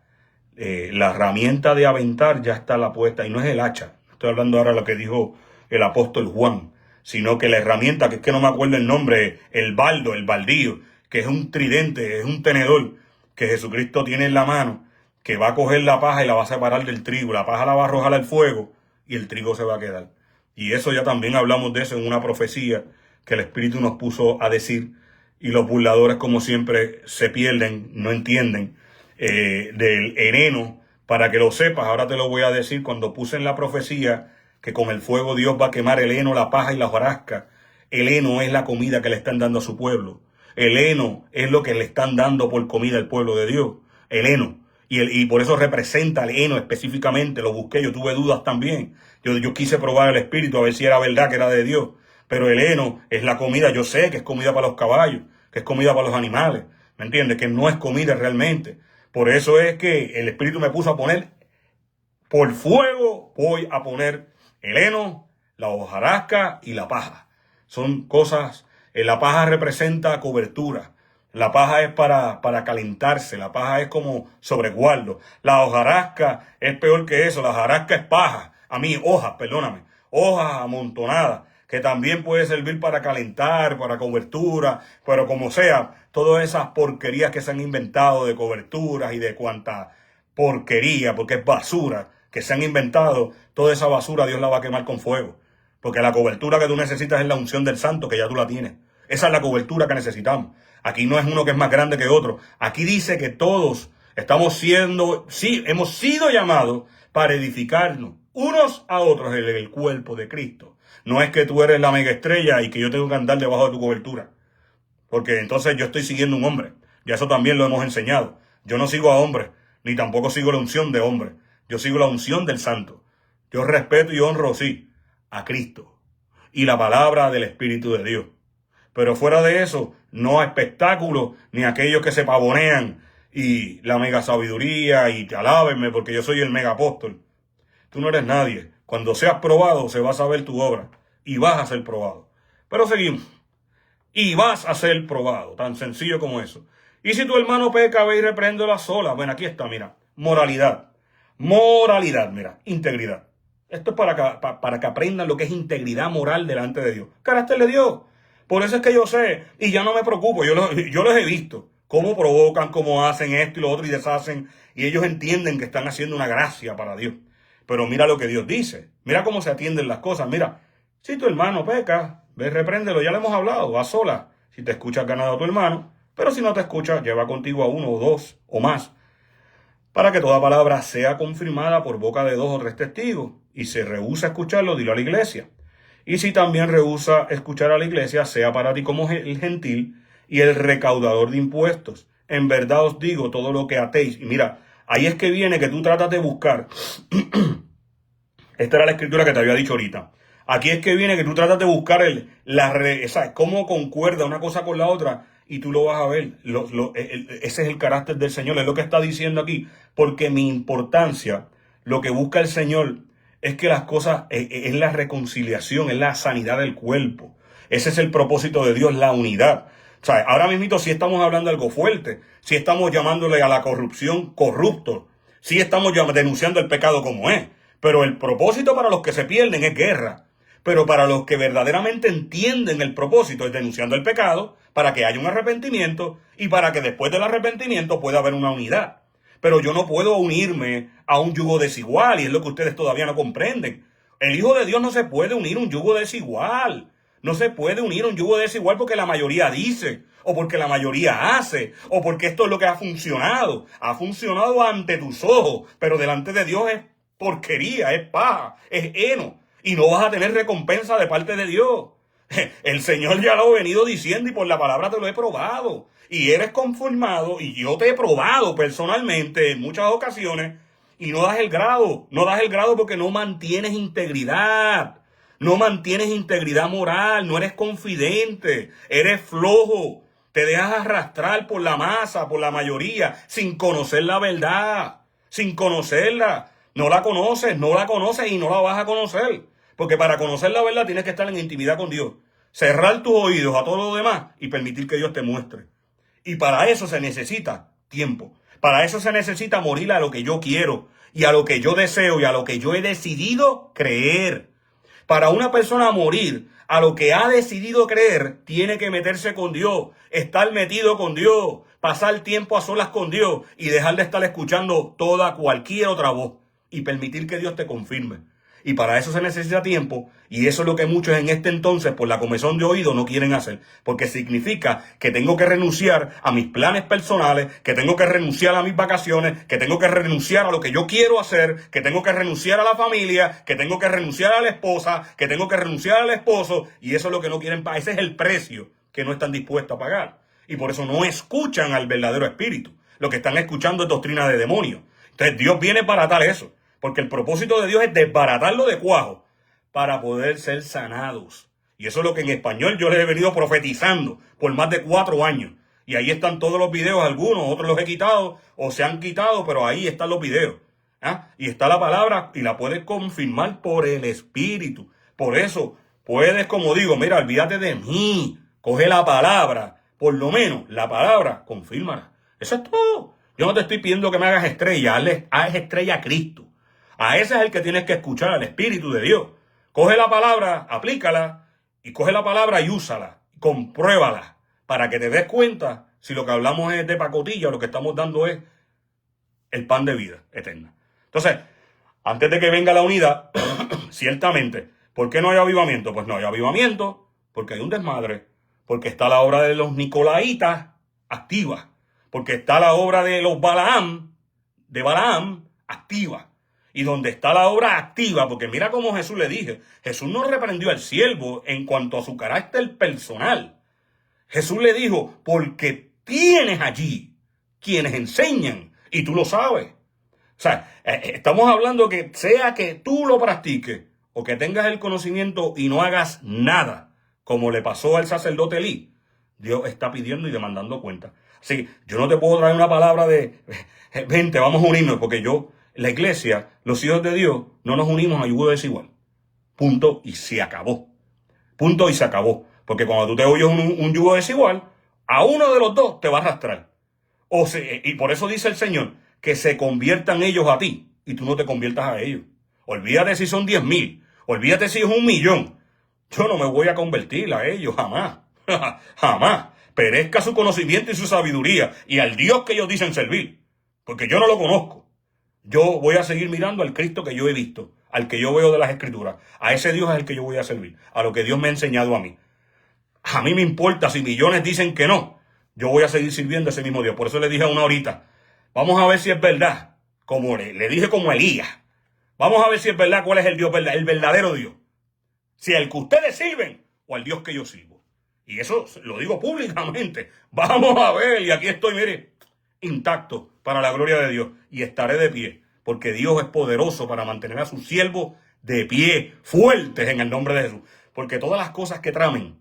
herramienta de aventar ya está a la puesta. Y no es el hacha. Estoy hablando ahora de lo que dijo el apóstol Juan. Sino que la herramienta, que es que no me acuerdo el nombre, el baldo, el baldío, que es un tridente, es un tenedor que Jesucristo tiene en la mano, que va a coger la paja y la va a separar del trigo. La paja la va a arrojar al fuego y el trigo se va a quedar. Y eso ya también hablamos de eso en una profecía que el Espíritu nos puso a decir. Y los burladores, como siempre, se pierden, no entienden del veneno Para que lo sepas, ahora te lo voy a decir, cuando puse en la profecía que con el fuego Dios va a quemar el heno, la paja y la hojarasca. El heno es la comida que le están dando a su pueblo. El heno es lo que le están dando por comida al pueblo de Dios. El heno. Y por eso representa el heno específicamente. Lo busqué, yo tuve dudas también. Yo quise probar el espíritu a ver si era verdad que era de Dios. Pero el heno es la comida. Yo sé que es comida para los caballos, que es comida para los animales. ¿Me entiendes? Que no es comida realmente. Por eso es que el espíritu me puso a poner, por fuego voy a poner el heno, la hojarasca y la paja. Son cosas, la paja representa cobertura. La paja es para calentarse, la paja es como sobreguardo. La hojarasca es peor que eso, la hojarasca es paja. A mí, hojas, perdóname, hojas amontonadas, que también puede servir para calentar, para cobertura, pero como sea, todas esas porquerías que se han inventado de coberturas y de cuanta porquería, porque es basura, que se han inventado, toda esa basura Dios la va a quemar con fuego. Porque la cobertura que tú necesitas es la unción del santo, que ya tú la tienes. Esa es la cobertura que necesitamos. Aquí no es uno que es más grande que otro. Aquí dice que todos hemos sido llamados para edificarnos unos a otros en el cuerpo de Cristo. No es que tú eres la mega estrella y que yo tengo que andar debajo de tu cobertura. Porque entonces yo estoy siguiendo un hombre. Y eso también lo hemos enseñado. Yo no sigo a hombres, ni tampoco sigo la unción de hombres. Yo sigo la unción del santo. Yo respeto y honro, sí, a Cristo y la palabra del Espíritu de Dios. Pero fuera de eso, no a espectáculos, ni a aquellos que se pavonean y la mega sabiduría y te alábenme porque yo soy el mega apóstol. Tú no eres nadie. Cuando seas probado, se va a saber tu obra y vas a ser probado. Pero seguimos. Y vas a ser probado. Tan sencillo como eso. Y si tu hermano peca, ve y repréndelo a solas. Bueno, aquí está, mira. Moralidad. Moralidad, mira. Integridad. Esto es para que aprendan lo que es integridad moral delante de Dios. Carácter de Dios. Por eso es que yo sé, y ya no me preocupo, yo los he visto, cómo provocan, cómo hacen esto y lo otro y deshacen, y ellos entienden que están haciendo una gracia para Dios. Pero mira lo que Dios dice, mira cómo se atienden las cosas, mira, si tu hermano peca, ve, repréndelo, ya le hemos hablado, a solas. Si te escuchas, ganado a tu hermano, pero si no te escuchas, lleva contigo a uno o dos o más, para que toda palabra sea confirmada por boca de 2 o 3 testigos, y se rehúsa a escucharlo, dilo a la iglesia. Y si también rehúsa escuchar a la iglesia, sea para ti como el gentil y el recaudador de impuestos. En verdad os digo todo lo que atéis. Y mira, ahí es que viene que tú tratas de buscar. Esta era la escritura que te había dicho ahorita. Aquí es que viene que tú tratas de buscar cómo concuerda una cosa con la otra y tú lo vas a ver. Ese es el carácter del Señor, es lo que está diciendo aquí. Porque mi importancia, lo que busca el Señor es que las cosas, es la reconciliación, es la sanidad del cuerpo. Ese es el propósito de Dios, la unidad. O sea, ahora mismo sí estamos hablando de algo fuerte, sí estamos llamándole a la corrupción corrupto, sí estamos denunciando el pecado como es, pero el propósito para los que se pierden es guerra. Pero para los que verdaderamente entienden el propósito es denunciando el pecado, para que haya un arrepentimiento y para que después del arrepentimiento pueda haber una unidad. Pero yo no puedo unirme a un yugo desigual, y es lo que ustedes todavía no comprenden. El Hijo de Dios no se puede unir a un yugo desigual. No se puede unir a un yugo desigual porque la mayoría dice, o porque la mayoría hace, o porque esto es lo que ha funcionado. Ha funcionado ante tus ojos, pero delante de Dios es porquería, es paja, es heno. Y no vas a tener recompensa de parte de Dios. El Señor ya lo ha venido diciendo y por la palabra te lo he probado. Y eres conformado y yo te he probado personalmente en muchas ocasiones y no das el grado. No das el grado porque no mantienes integridad. No mantienes integridad moral, no eres confidente, eres flojo. Te dejas arrastrar por la masa, por la mayoría, sin conocer la verdad, sin conocerla. No la conoces y no la vas a conocer. Porque para conocer la verdad tienes que estar en intimidad con Dios. Cerrar tus oídos a todo lo demás y permitir que Dios te muestre. Y para eso se necesita tiempo. Para eso se necesita morir a lo que yo quiero y a lo que yo deseo y a lo que yo he decidido creer. Para una persona morir a lo que ha decidido creer, tiene que meterse con Dios, estar metido con Dios, pasar tiempo a solas con Dios y dejar de estar escuchando cualquier otra voz y permitir que Dios te confirme. Y para eso se necesita tiempo, y eso es lo que muchos en este entonces, por la comezón de oído, no quieren hacer. Porque significa que tengo que renunciar a mis planes personales, que tengo que renunciar a mis vacaciones, que tengo que renunciar a lo que yo quiero hacer, que tengo que renunciar a la familia, que tengo que renunciar a la esposa, que tengo que renunciar al esposo, y eso es lo que no quieren pagar. Ese es el precio que no están dispuestos a pagar. Y por eso no escuchan al verdadero espíritu. Lo que están escuchando es doctrina de demonios. Entonces Dios viene para baratar eso. Porque el propósito de Dios es desbaratarlo de cuajo para poder ser sanados. Y eso es lo que en español yo les he venido profetizando por más de 4 años. Y ahí están todos los videos, algunos, otros los he quitado o se han quitado, pero ahí están los videos. ¿Ah? Y está la palabra y la puedes confirmar por el Espíritu. Por eso puedes, como digo, mira, olvídate de mí. Coge la palabra, por lo menos la palabra, confírmala. Eso es todo. Yo no te estoy pidiendo que me hagas estrella, haz estrella a Cristo. A ese es el que tienes que escuchar, al Espíritu de Dios. Coge la palabra, aplícala, y coge la palabra y úsala, compruébala, para que te des cuenta si lo que hablamos es de pacotilla o lo que estamos dando es el pan de vida eterna. Entonces, antes de que venga la unidad, ciertamente, ¿por qué no hay avivamiento? Pues no hay avivamiento porque hay un desmadre, porque está la obra de los Nicolaitas activa, porque está la obra de los Balaam activa. Y donde está la obra activa, porque mira cómo Jesús le dije, Jesús no reprendió al siervo en cuanto a su carácter personal. Jesús le dijo, porque tienes allí quienes enseñan, y tú lo sabes. O sea, estamos hablando que sea que tú lo practiques, o que tengas el conocimiento y no hagas nada, como le pasó al sacerdote Elí, Dios está pidiendo y demandando cuenta. Así, yo no te puedo traer una palabra de, vente, vamos a unirnos, porque la iglesia, los hijos de Dios, no nos unimos a yugo desigual. Punto y se acabó. Punto y se acabó. Porque cuando tú te oyes un yugo desigual, a uno de los dos te va a arrastrar. Y por eso dice el Señor, que se conviertan ellos a ti y tú no te conviertas a ellos. Olvídate si son 10,000, olvídate si es 1,000,000. Yo no me voy a convertir a ellos, jamás. Jamás. Perezca su conocimiento y su sabiduría y al Dios que ellos dicen servir. Porque yo no lo conozco. Yo voy a seguir mirando al Cristo que yo he visto, al que yo veo de las Escrituras. A ese Dios es el que yo voy a servir, a lo que Dios me ha enseñado a mí. A mí me importa si millones dicen que no. Yo voy a seguir sirviendo a ese mismo Dios. Por eso le dije a una ahorita, vamos a ver si es verdad, como le dije como Elías. Vamos a ver si es verdad cuál es el Dios, el verdadero Dios. Si el que ustedes sirven o el Dios que yo sirvo. Y eso lo digo públicamente. Vamos a ver, y aquí estoy, mire, intacto para la gloria de Dios. Y estaré de pie, porque Dios es poderoso para mantener a sus siervos de pie, fuertes en el nombre de Jesús. Porque todas las cosas que tramen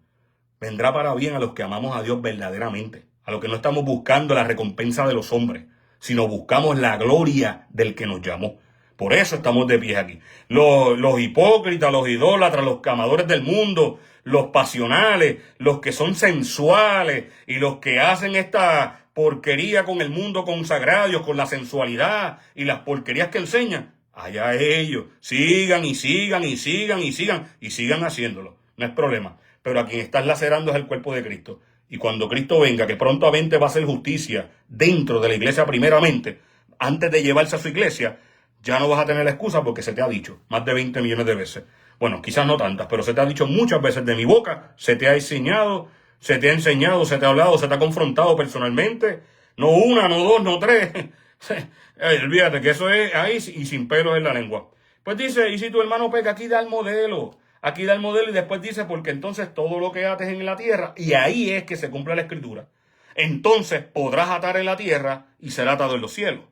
vendrá para bien a los que amamos a Dios verdaderamente. A los que no estamos buscando la recompensa de los hombres, sino buscamos la gloria del que nos llamó. Por eso estamos de pie aquí. Los hipócritas, los idólatras, los amadores del mundo, los pasionales, los que son sensuales y los que hacen esta porquería con el mundo consagrado, con la sensualidad y las porquerías que enseñan, allá ellos. Sigan y sigan y sigan y sigan y sigan haciéndolo. No es problema. Pero a quien estás lacerando es el cuerpo de Cristo. Y cuando Cristo venga, que prontamente va a hacer justicia dentro de la iglesia primeramente, antes de llevarse a su iglesia, ya no vas a tener la excusa porque se te ha dicho más de 20 millones de veces. Bueno, quizás no tantas, pero se te ha dicho muchas veces de mi boca, se te ha enseñado, se te ha hablado, se te ha confrontado personalmente. No una, no dos, no tres. Olvídate que eso es ahí y sin pelos en la lengua. Pues dice, y si tu hermano peca, aquí da el modelo. Aquí da el modelo y después dice, porque entonces todo lo que ates en la tierra, y ahí es que se cumple la escritura. Entonces podrás atar en la tierra y será atado en los cielos.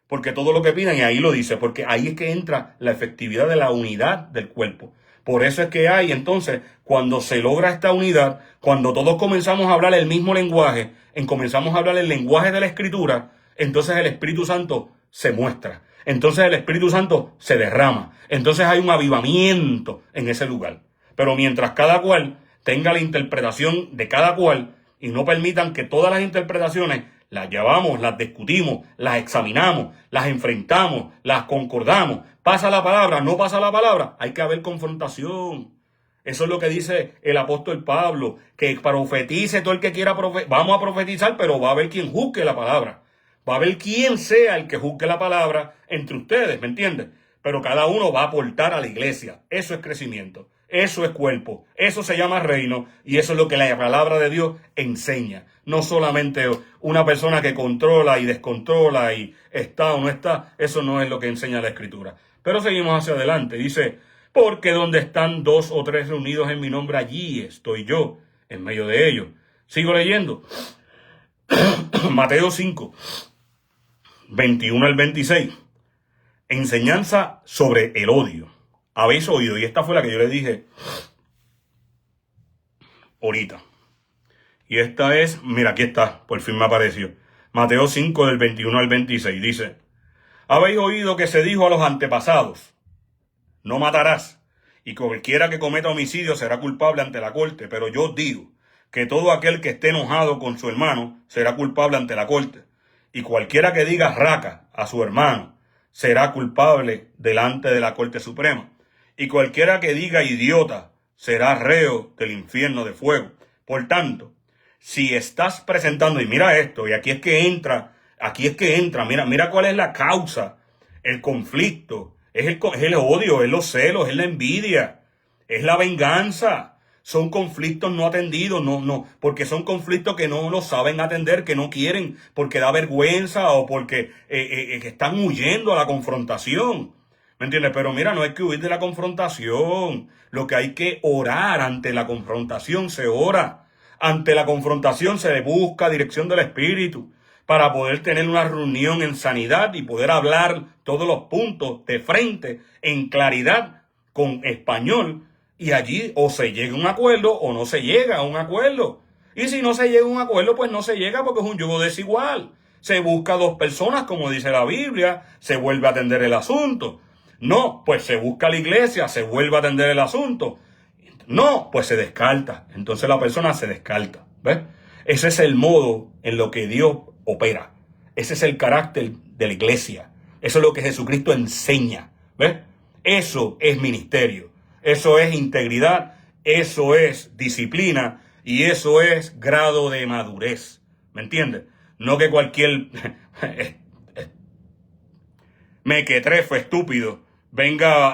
Porque todo lo que pidan, y ahí lo dice, porque ahí es que entra la efectividad de la unidad del cuerpo. Por eso es que hay, entonces, cuando se logra esta unidad, cuando todos comenzamos a hablar el mismo lenguaje, comenzamos a hablar el lenguaje de la Escritura, entonces el Espíritu Santo se muestra. Entonces el Espíritu Santo se derrama. Entonces hay un avivamiento en ese lugar. Pero mientras cada cual tenga la interpretación de cada cual y no permitan que todas las interpretaciones las llevamos, las discutimos, las examinamos, las enfrentamos, las concordamos. Pasa la palabra, no pasa la palabra. Hay que haber confrontación. Eso es lo que dice el apóstol Pablo, que profetice todo el que quiera profetizar. Vamos a profetizar, pero va a haber quien juzgue la palabra. Va a haber quien sea el que juzgue la palabra entre ustedes, ¿me entiendes? pero cada uno va a aportar a la iglesia. Eso es crecimiento, eso es cuerpo, eso se llama reino y eso es lo que la palabra de Dios enseña. No solamente una persona que controla y descontrola y está o no está, eso no es lo que enseña la Escritura. Pero seguimos hacia adelante, dice, porque donde están 2 o 3 reunidos en mi nombre, allí estoy yo, en medio de ellos. Sigo leyendo. Mateo 5, 21 al 26. Enseñanza sobre el odio. Habéis oído, y esta fue la que yo le dije ahorita. Y esta es, mira, aquí está, por fin me apareció. Mateo 5, del 21 al 26, dice, habéis oído que se dijo a los antepasados, no matarás, y cualquiera que cometa homicidio será culpable ante la corte, pero yo os digo que todo aquel que esté enojado con su hermano será culpable ante la corte, y cualquiera que diga raca a su hermano será culpable delante de la Corte Suprema, y cualquiera que diga idiota será reo del infierno de fuego. Por tanto, si estás presentando, y mira esto, y aquí es que entra, mira cuál es la causa, el conflicto, es el odio, es los celos, es la envidia, es la venganza. Son conflictos no atendidos, porque son conflictos que no lo saben atender, que no quieren, porque da vergüenza o porque están huyendo a la confrontación. ¿Me entiendes? Pero mira, no hay que huir de la confrontación. Lo que hay que orar ante la confrontación, se ora. Ante la confrontación se le busca dirección del Espíritu para poder tener una reunión en sanidad y poder hablar todos los puntos de frente en claridad con español. Y allí o se llega a un acuerdo o no se llega a un acuerdo. Y si no se llega a un acuerdo, pues no se llega porque es un yugo desigual. Se busca 2 personas, como dice la Biblia, se vuelve a atender el asunto. No, pues se busca la iglesia, se vuelve a atender el asunto. No, pues se descarta. Entonces la persona se descarta. ¿Ves? Ese es el modo en lo que Dios opera. Ese es el carácter de la iglesia. Eso es lo que Jesucristo enseña. ¿Ves? Eso es ministerio. Eso es integridad, eso es disciplina y eso es grado de madurez. ¿Me entiendes? No que cualquier mequetrefe estúpido venga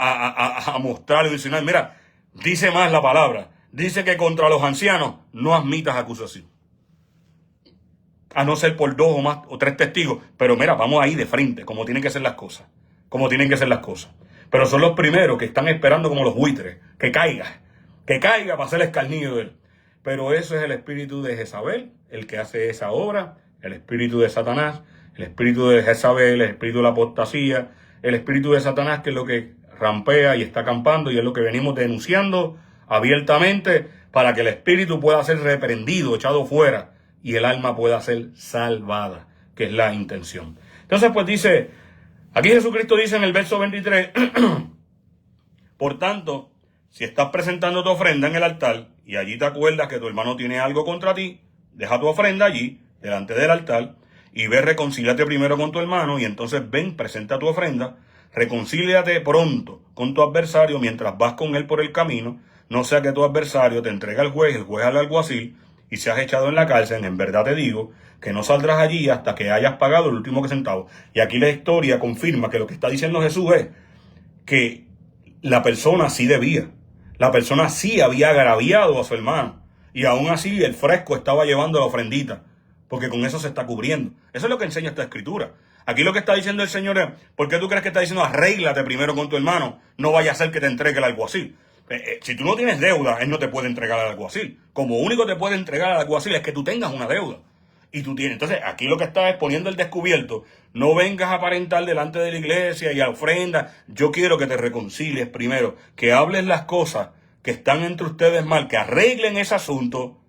a mostrar y decir, mira, dice más la palabra. Dice que contra los ancianos no admitas acusación. A no ser por 2 o más o 3 testigos. Pero mira, vamos ahí de frente, como tienen que ser las cosas. Como tienen que ser las cosas. Pero son los primeros que están esperando como los buitres, que caiga para hacer el escarnio de él. Pero eso es el espíritu de Jezabel, el que hace esa obra, el espíritu de Satanás, el espíritu de Jezabel, el espíritu de la apostasía, el espíritu de Satanás, que es lo que rampea y está acampando y es lo que venimos denunciando abiertamente para que el espíritu pueda ser reprendido, echado fuera y el alma pueda ser salvada, que es la intención. Entonces pues dice... Aquí Jesucristo dice en el verso 23, por tanto, si estás presentando tu ofrenda en el altar y allí te acuerdas que tu hermano tiene algo contra ti, deja tu ofrenda allí, delante del altar, y ve, reconcíliate primero con tu hermano y entonces ven, presenta tu ofrenda, reconcíliate pronto con tu adversario mientras vas con él por el camino, no sea que tu adversario te entregue al juez, el juez al alguacil, y seas echado en la cárcel. En verdad te digo que no saldrás allí hasta que hayas pagado el último centavo. Y aquí la historia confirma que lo que está diciendo Jesús es que la persona sí debía. La persona sí había agraviado a su hermano. Y aún así el fresco estaba llevando la ofrendita. Porque con eso se está cubriendo. Eso es lo que enseña esta escritura. Aquí lo que está diciendo el Señor es, ¿por qué tú crees que está diciendo arréglate primero con tu hermano? No vaya a ser que te entregue el alguacil. Si tú no tienes deuda, él no te puede entregar al alguacil. Como único te puede entregar al alguacil es que tú tengas una deuda. Y tú tienes. Entonces, aquí lo que está es poniendo el descubierto. No vengas a aparentar delante de la iglesia y a ofrenda. Yo quiero que te reconcilies primero. Que hables las cosas que están entre ustedes mal. Que arreglen ese asunto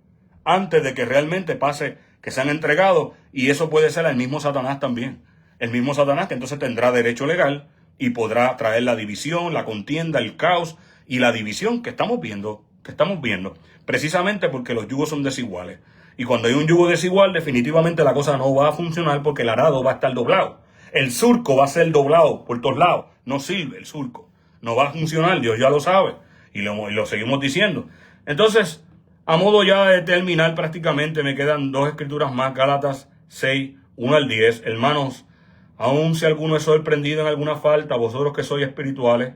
antes de que realmente pase que se han entregado. Y eso puede ser el mismo Satanás también. El mismo Satanás que entonces tendrá derecho legal y podrá traer la división, la contienda, el caos y la división que estamos viendo, precisamente porque los yugos son desiguales. Y cuando hay un yugo desigual, definitivamente la cosa no va a funcionar porque el arado va a estar doblado. El surco va a ser doblado por todos lados. No sirve el surco. No va a funcionar, Dios ya lo sabe. Y lo seguimos diciendo. Entonces, a modo ya de terminar prácticamente, me quedan 2 escrituras más, Gálatas 6, 1 al 10. Hermanos, Aun si alguno es sorprendido en alguna falta, vosotros que sois espirituales,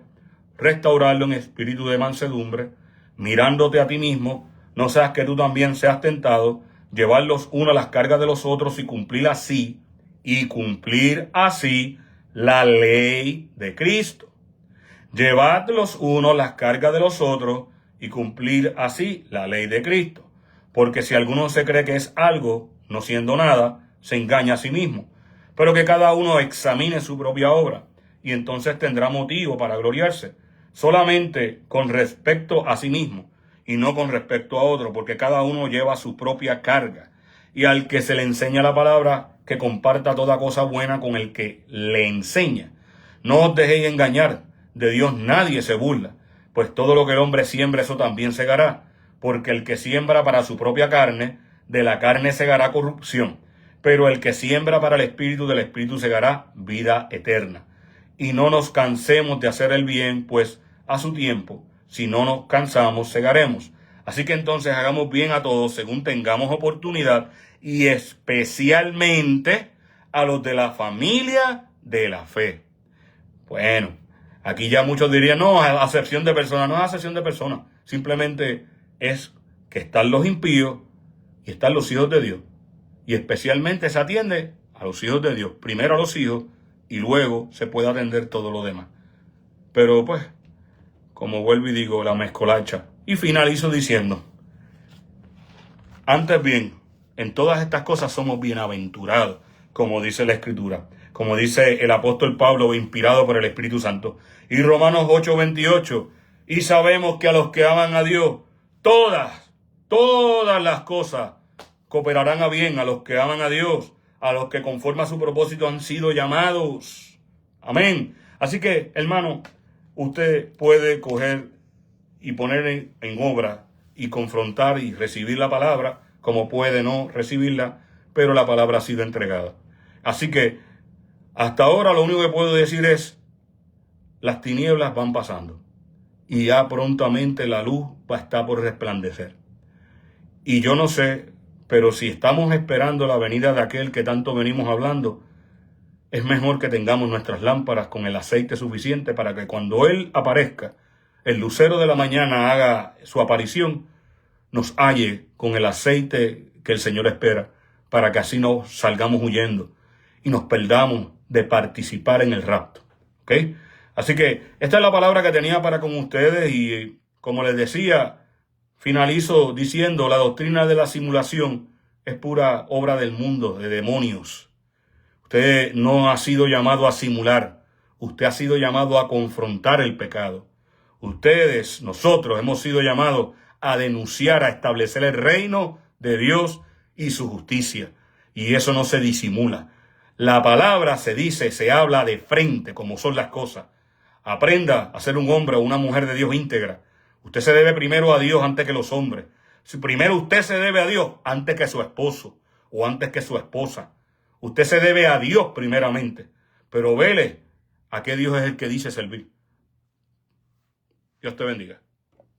restaurarlo en espíritu de mansedumbre, mirándote a ti mismo, no seas que tú también seas tentado, llevar los unos a las cargas de los otros y cumplir así la ley de Cristo. Llevad los unos las cargas de los otros y cumplir así la ley de Cristo. Porque si alguno se cree que es algo, no siendo nada, se engaña a sí mismo. Pero que cada uno examine su propia obra, y entonces tendrá motivo para gloriarse, solamente con respecto a sí mismo, y no con respecto a otro, porque cada uno lleva su propia carga. Y al que se le enseña la palabra, que comparta toda cosa buena con el que le enseña. No os dejéis engañar, de Dios nadie se burla, pues todo lo que el hombre siembra, eso también segará, porque el que siembra para su propia carne, de la carne segará corrupción, pero el que siembra para el Espíritu, del Espíritu segará vida eterna. Y no nos cansemos de hacer el bien, pues a su tiempo, si no nos cansamos, segaremos. Así que entonces hagamos bien a todos según tengamos oportunidad, y especialmente a los de la familia de la fe. Bueno, aquí ya muchos dirían, no, acepción de personas. No es acepción de personas. Simplemente es que están los impíos y están los hijos de Dios. Y especialmente se atiende a los hijos de Dios. Primero a los hijos y luego se puede atender todo lo demás. Pero pues, como vuelvo y digo, la mezcolacha. Y finalizo diciendo, antes bien, en todas estas cosas somos bienaventurados, como dice la Escritura, como dice el apóstol Pablo, inspirado por el Espíritu Santo. Y Romanos 8:28, y sabemos que a los que aman a Dios, todas las cosas cooperarán a bien, a los que aman a Dios, a los que conforme a su propósito han sido llamados. Amén. Así que, hermano, usted puede coger y poner en obra y confrontar y recibir la palabra, como puede no recibirla, pero la palabra ha sido entregada. Así que hasta ahora lo único que puedo decir es, las tinieblas van pasando y ya prontamente la luz va a estar por resplandecer. Y yo no sé, pero si estamos esperando la venida de aquel que tanto venimos hablando, es mejor que tengamos nuestras lámparas con el aceite suficiente para que cuando Él aparezca, el lucero de la mañana haga su aparición, nos halle con el aceite que el Señor espera, para que así no salgamos huyendo y nos perdamos de participar en el rapto. ¿Ok? Así que esta es la palabra que tenía para con ustedes, y como les decía, finalizo diciendo, la doctrina de la simulación es pura obra del mundo, de demonios. Usted no ha sido llamado a simular, usted ha sido llamado a confrontar el pecado. Ustedes, nosotros, hemos sido llamados a denunciar, a establecer el reino de Dios y su justicia. Y eso no se disimula. La palabra se dice, se habla de frente, como son las cosas. Aprenda a ser un hombre o una mujer de Dios íntegra. Usted se debe primero a Dios antes que los hombres. Si primero usted se debe a Dios antes que su esposo o antes que su esposa. Usted se debe a Dios primeramente. Pero vele a qué Dios es el que dice servir. Dios te bendiga.